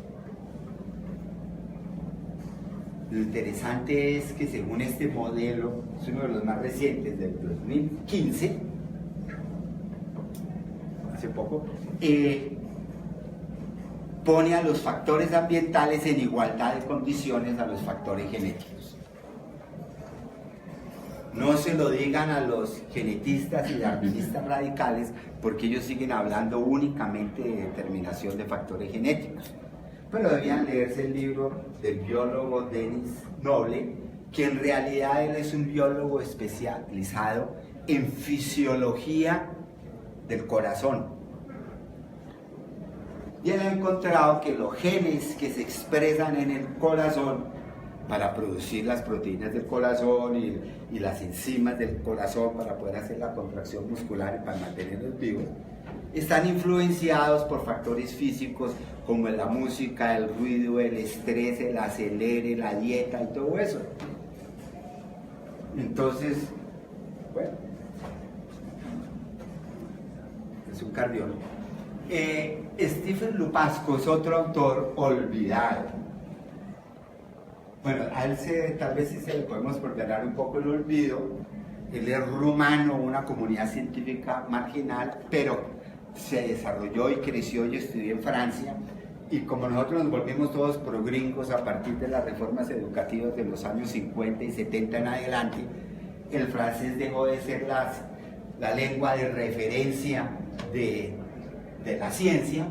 Lo interesante es que según este modelo, es uno de los más recientes del 2015, hace poco, pone a los factores ambientales en igualdad de condiciones a los factores genéticos. No se lo digan a los genetistas y darwinistas radicales, porque ellos siguen hablando únicamente de determinación de factores genéticos. Pero debían leerse el libro del biólogo Denis Noble, que en realidad él es un biólogo especializado en fisiología del corazón. Y él ha encontrado que los genes que se expresan en el corazón para producir las proteínas del corazón y las enzimas del corazón para poder hacer la contracción muscular y para mantenerlos vivos, están influenciados por factores físicos como la música, el ruido, el estrés, el acelere, la dieta y todo eso. Entonces, bueno, es un cardiólogo. Stephen Lupasco es otro autor olvidado. Bueno, a él tal vez sí se le podemos perdonar un poco el olvido. Él es rumano, una comunidad científica marginal, pero se desarrolló y creció y estudió en Francia, y como nosotros nos volvimos todos progringos a partir de las reformas educativas de los años 50 y 70 en adelante, el francés dejó de ser la lengua de referencia de la ciencia.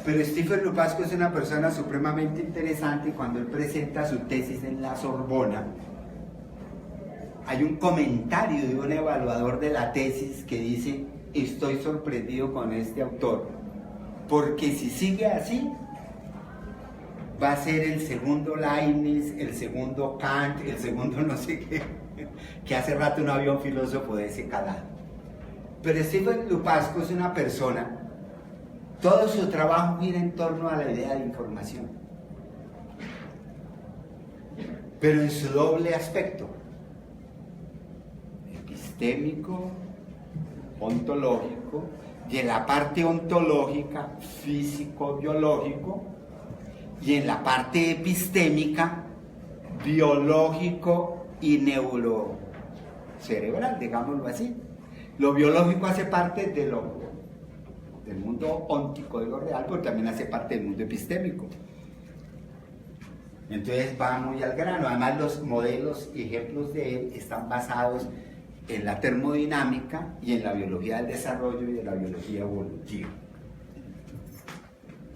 Pero Stephen Lupasco es una persona supremamente interesante, y cuando él presenta su tesis en la Sorbona, hay un comentario de un evaluador de la tesis que dice: estoy sorprendido con este autor, porque si sigue así, va a ser el segundo Leibniz, el segundo Kant, el segundo no sé qué, que hace rato no había un filósofo de ese calado. Pero Stephen Lupasco es una persona, todo su trabajo gira en torno a la idea de información, pero en su doble aspecto, epistémico, ontológico, y en la parte ontológica, físico-biológico, y en la parte epistémica, biológico y neurocerebral, digámoslo así. Lo biológico hace parte del mundo óntico, de lo real, pero también hace parte del mundo epistémico. Entonces va muy al grano. Además, los modelos y ejemplos de él están basados en la termodinámica y en la biología del desarrollo y en la biología evolutiva.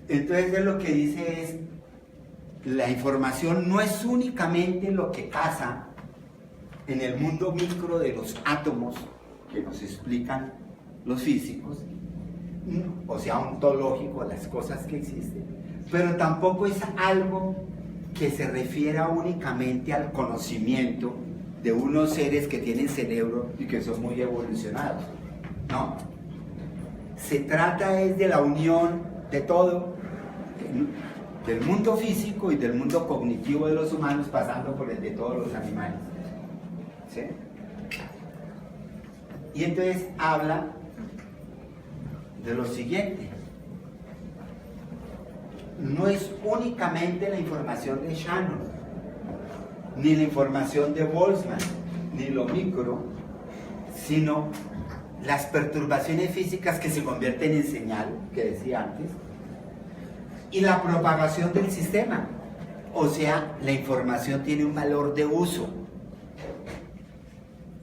Entonces él lo que dice es: la información no es únicamente lo que pasa en el mundo micro de los átomos que nos explican los físicos, o sea, ontológico, las cosas que existen, pero tampoco es algo que se refiera únicamente al conocimiento de unos seres que tienen cerebro y que son muy evolucionados. No. Se trata es de la unión de todo, del mundo físico y del mundo cognitivo de los humanos, pasando por el de todos los animales. ¿sí? Y entonces habla de lo siguiente. No es únicamente la información de Shannon, ni la información de Boltzmann, ni lo micro, sino las perturbaciones físicas que se convierten en señal, que decía antes, y la propagación del sistema. O sea, la información tiene un valor de uso,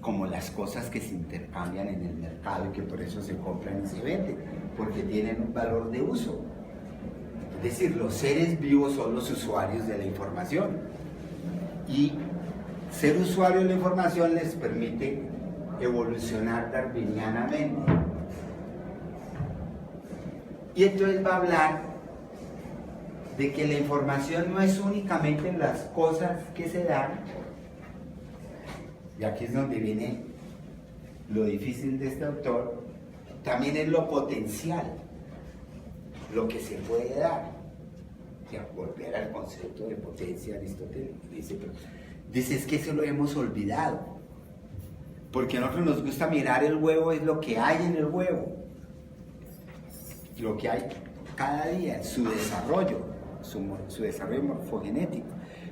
como las cosas que se intercambian en el mercado y que por eso se compran y se venden, porque tienen un valor de uso. Es decir, los seres vivos son los usuarios de la información. Y ser usuario de la información les permite evolucionar darwinianamente. Y entonces va a hablar de que la información no es únicamente las cosas que se dan, y aquí es donde viene lo difícil de este autor, también es lo potencial, lo que se puede dar. O sea, volver al concepto de potencia aristotélico. Dice, es que eso lo hemos olvidado, porque a nosotros nos gusta mirar el huevo, es lo que hay en el huevo, lo que hay cada día, su desarrollo, su desarrollo morfogenético,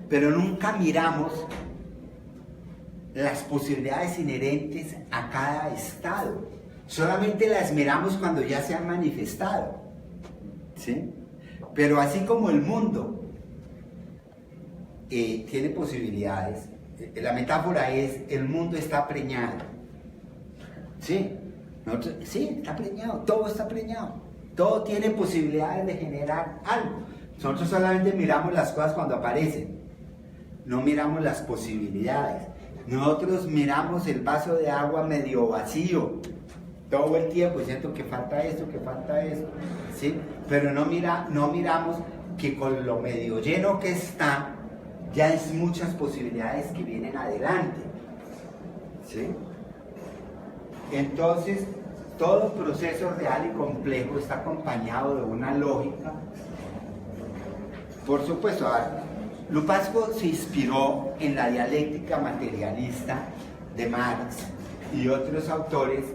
pero nunca miramos las posibilidades inherentes a cada estado, solamente las miramos cuando ya se han manifestado, ¿sí? Pero así como el mundo tiene posibilidades, la metáfora es, el mundo está preñado, ¿sí? Sí, está preñado, todo está preñado, todo tiene posibilidades de generar algo. Nosotros solamente miramos las cosas cuando aparecen, no miramos las posibilidades. Nosotros miramos el vaso de agua medio vacío todo el tiempo, diciendo que falta esto, ¿sí? Pero no miramos que con lo medio lleno que está, ya es muchas posibilidades que vienen adelante, ¿sí? Entonces, todo proceso real y complejo está acompañado de una lógica. Por supuesto, Lupasco se inspiró en la dialéctica materialista de Marx y otros autores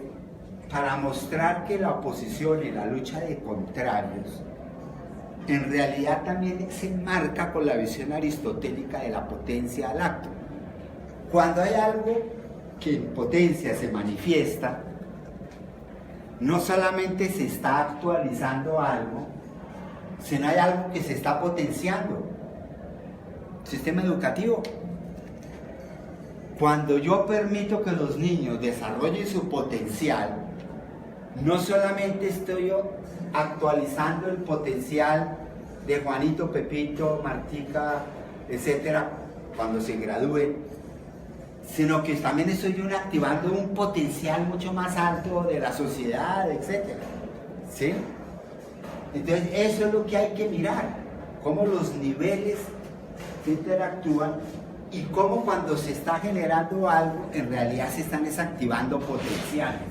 para mostrar que la oposición y la lucha de contrarios en realidad también se enmarca con la visión aristotélica de la potencia al acto. Cuando hay algo que en potencia se manifiesta, no solamente se está actualizando algo, sino hay algo que se está potenciando. Sistema educativo. Cuando yo permito que los niños desarrollen su potencial, no solamente estoy yo actualizando el potencial de Juanito, Pepito, Martica, etcétera, cuando se gradúen, sino que también estoy yo activando un potencial mucho más alto de la sociedad, etcétera, ¿sí? Entonces eso es lo que hay que mirar, cómo los niveles se interactúan y cómo cuando se está generando algo, en realidad se están desactivando potenciales.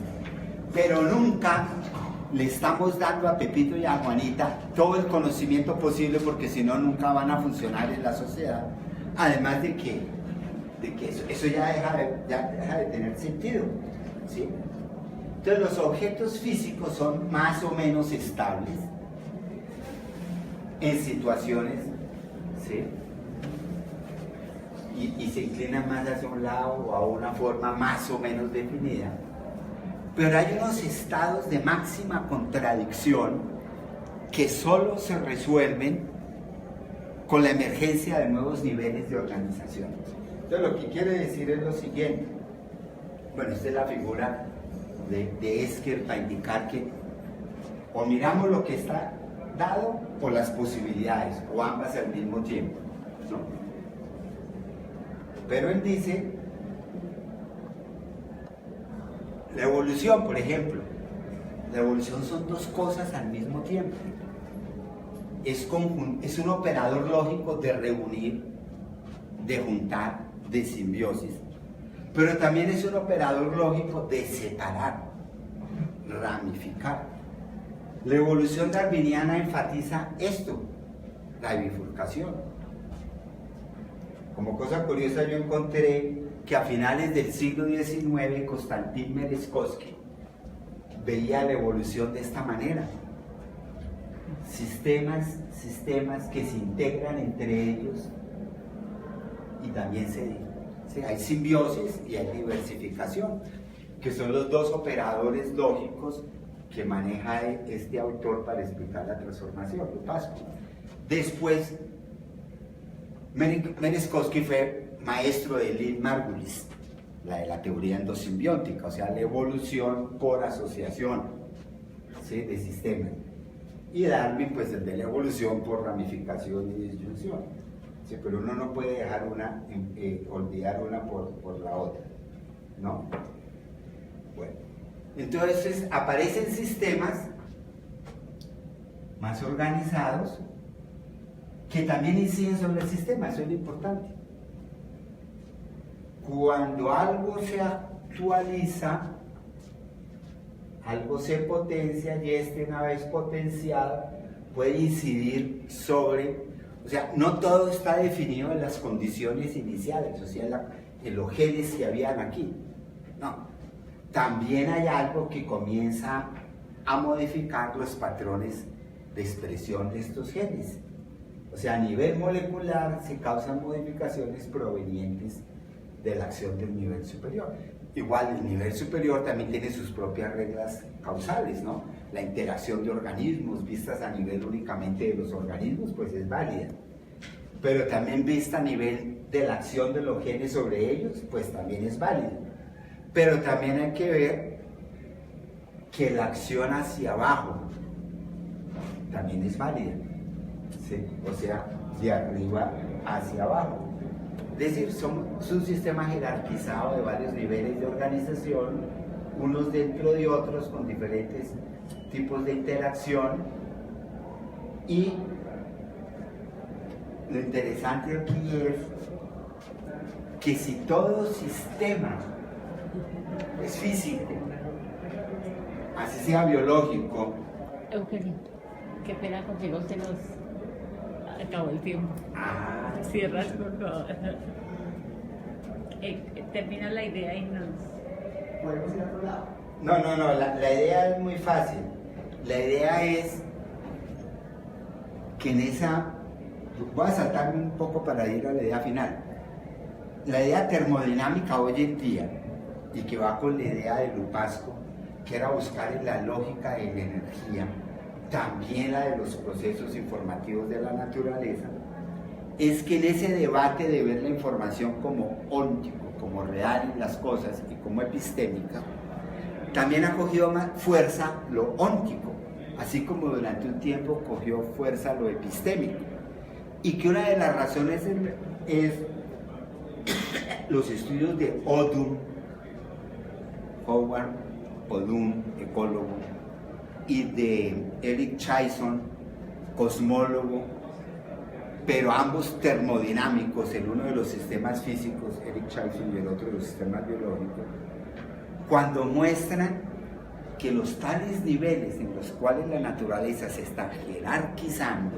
Pero nunca le estamos dando a Pepito y a Juanita todo el conocimiento posible, porque si no, nunca van a funcionar en la sociedad. Además de que eso ya deja de tener sentido, ¿sí? Entonces los objetos físicos son más o menos estables en situaciones, ¿sí? Y se inclinan más hacia un lado o a una forma más o menos definida. Pero hay unos estados de máxima contradicción que solo se resuelven con la emergencia de nuevos niveles de organización. Entonces lo que quiere decir es lo siguiente. Bueno, esta es la figura de Esquer para indicar que o miramos lo que está dado o las posibilidades, o ambas al mismo tiempo, ¿no? Pero él dice, la evolución, por ejemplo, la evolución son dos cosas al mismo tiempo. Es un operador lógico de reunir, de juntar, de simbiosis, pero también es un operador lógico de separar, ramificar. La evolución darwiniana enfatiza esto, la bifurcación. Como cosa curiosa, yo encontré que a finales del siglo XIX Konstantin Merezhkovsky veía la evolución de esta manera. Sistemas que se integran entre ellos y también hay simbiosis y hay diversificación, que son los dos operadores lógicos que maneja este autor para explicar la transformación, Lupascu. Después, Merezhkovsky fue maestro de Lynn Margulis, la de la teoría endosimbiótica, o sea, la evolución por asociación, ¿sí?, de sistemas. Y Darwin, pues el de la evolución por ramificación y disyunción. Sí, pero uno no puede dejar una, olvidar una por la otra, ¿no? Bueno, entonces aparecen sistemas más organizados que también inciden sobre el sistema, eso es lo importante. Cuando algo se actualiza, algo se potencia y una vez potenciado puede incidir sobre, o sea, no todo está definido en las condiciones iniciales, o sea, en los genes que habían aquí, no, también hay algo que comienza a modificar los patrones de expresión de estos genes, o sea, a nivel molecular se causan modificaciones provenientes de la acción del nivel superior. Igual el nivel superior también tiene sus propias reglas causales, ¿no? La interacción de organismos vistas a nivel únicamente de los organismos, pues es válida. Pero también vista a nivel de la acción de los genes sobre ellos, pues también es válida. Pero también hay que ver que la acción hacia abajo también es válida, ¿sí? O sea, de arriba hacia abajo. Es decir, es un sistema jerarquizado de varios niveles de organización, unos dentro de otros con diferentes tipos de interacción, y lo interesante aquí es que si todo sistema es físico, así sea biológico. Eugenio, qué pena contigo, se nos acabó el tiempo. Cierras, por favor. Termina la idea y nos... ¿Podemos ir a otro lado? No, la idea es muy fácil. La idea es que en esa... Voy a saltarme un poco para ir a la idea final. La idea termodinámica hoy en día, y que va con la idea de Lupascu, que era buscar en la lógica de la energía, también la de los procesos informativos de la naturaleza, es que en ese debate de ver la información como óntico, como real en las cosas y como epistémica, también ha cogido más fuerza lo óntico, así como durante un tiempo cogió fuerza lo epistémico, y que una de las razones es los estudios de Odum, Howard Odum, ecólogo, y de Eric Chaisson, cosmólogo, pero ambos termodinámicos, el uno de los sistemas físicos, Eric Chaisson, y el otro de los sistemas biológicos, cuando muestran que los tales niveles en los cuales la naturaleza se está jerarquizando,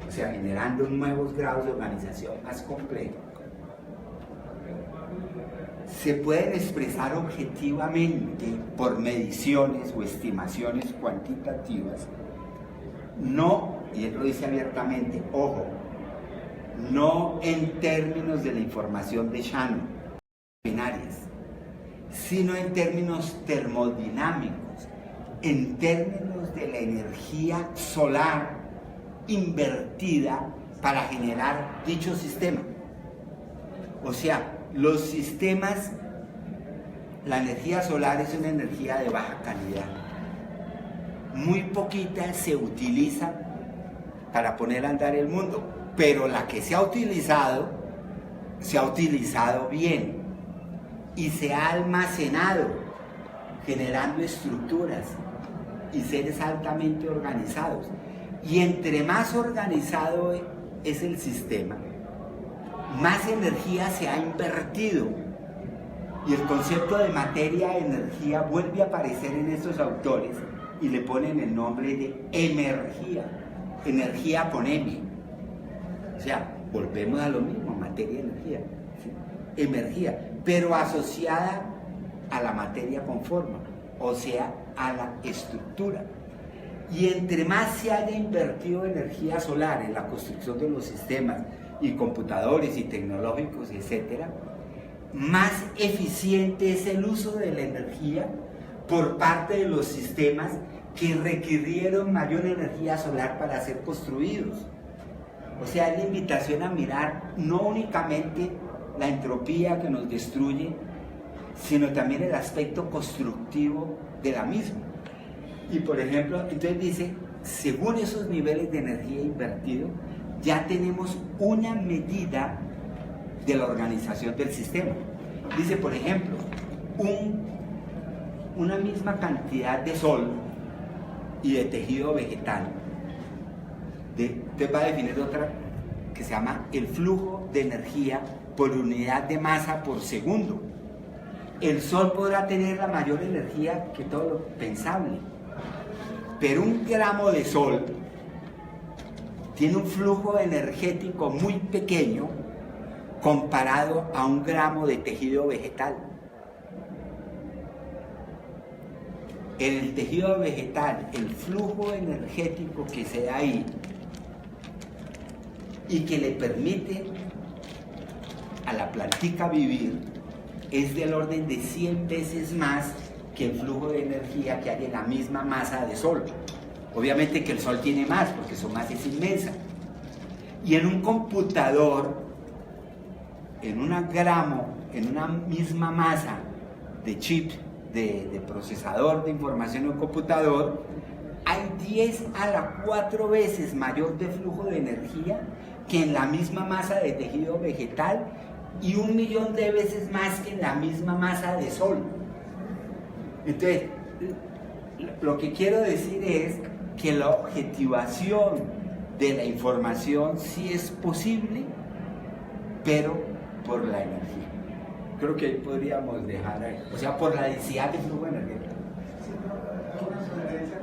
o sea, generando nuevos grados de organización más complejos, se pueden expresar objetivamente por mediciones o estimaciones cuantitativas, no, y él lo dice abiertamente, ojo, no en términos de la información de Shannon, binarias, sino en términos termodinámicos, en términos de la energía solar invertida para generar dicho sistema. O sea, los sistemas, la energía solar es una energía de baja calidad. Muy poquita se utiliza para poner a andar el mundo, pero la que se ha utilizado bien y se ha almacenado, generando estructuras y seres altamente organizados. Y entre más organizado es el sistema, más energía se ha invertido. Y el concepto de materia-energía vuelve a aparecer en estos autores y le ponen el nombre de emergía, energía con M. O sea, volvemos a lo mismo, materia-energía. ¿Sí? energía, pero asociada a la materia con forma, o sea, a la estructura. Y entre más se haya invertido energía solar en la construcción de los sistemas y computadores y tecnológicos, etcétera, más eficiente es el uso de la energía por parte de los sistemas que requirieron mayor energía solar para ser construidos. O sea, es la invitación a mirar no únicamente la entropía que nos destruye, sino también el aspecto constructivo de la misma. Y por ejemplo, entonces dice, según esos niveles de energía invertido, ya tenemos una medida de la organización del sistema. Dice, por ejemplo, una misma cantidad de sol y de tejido vegetal. Entonces va a definir otra que se llama el flujo de energía por unidad de masa por segundo. El sol podrá tener la mayor energía que todo lo pensable, pero un gramo de sol tiene un flujo energético muy pequeño comparado a un gramo de tejido vegetal. En el tejido vegetal, el flujo energético que se da ahí y que le permite a la plantica vivir es del orden de 100 veces más que el flujo de energía que hay en la misma masa de sol. Obviamente que el sol tiene más, porque su masa es inmensa. Y en un computador, en una misma masa de chip, de procesador de información en un computador, hay 10 a la 4 veces mayor de flujo de energía que en la misma masa de tejido vegetal y 1.000.000 de veces más que en la misma masa de sol. Entonces, lo que quiero decir es que la objetivación de la información sí es posible, pero por la energía. Creo que ahí podríamos dejar ahí, o sea, por la densidad de flujo energético. Sí, pero una sugerencia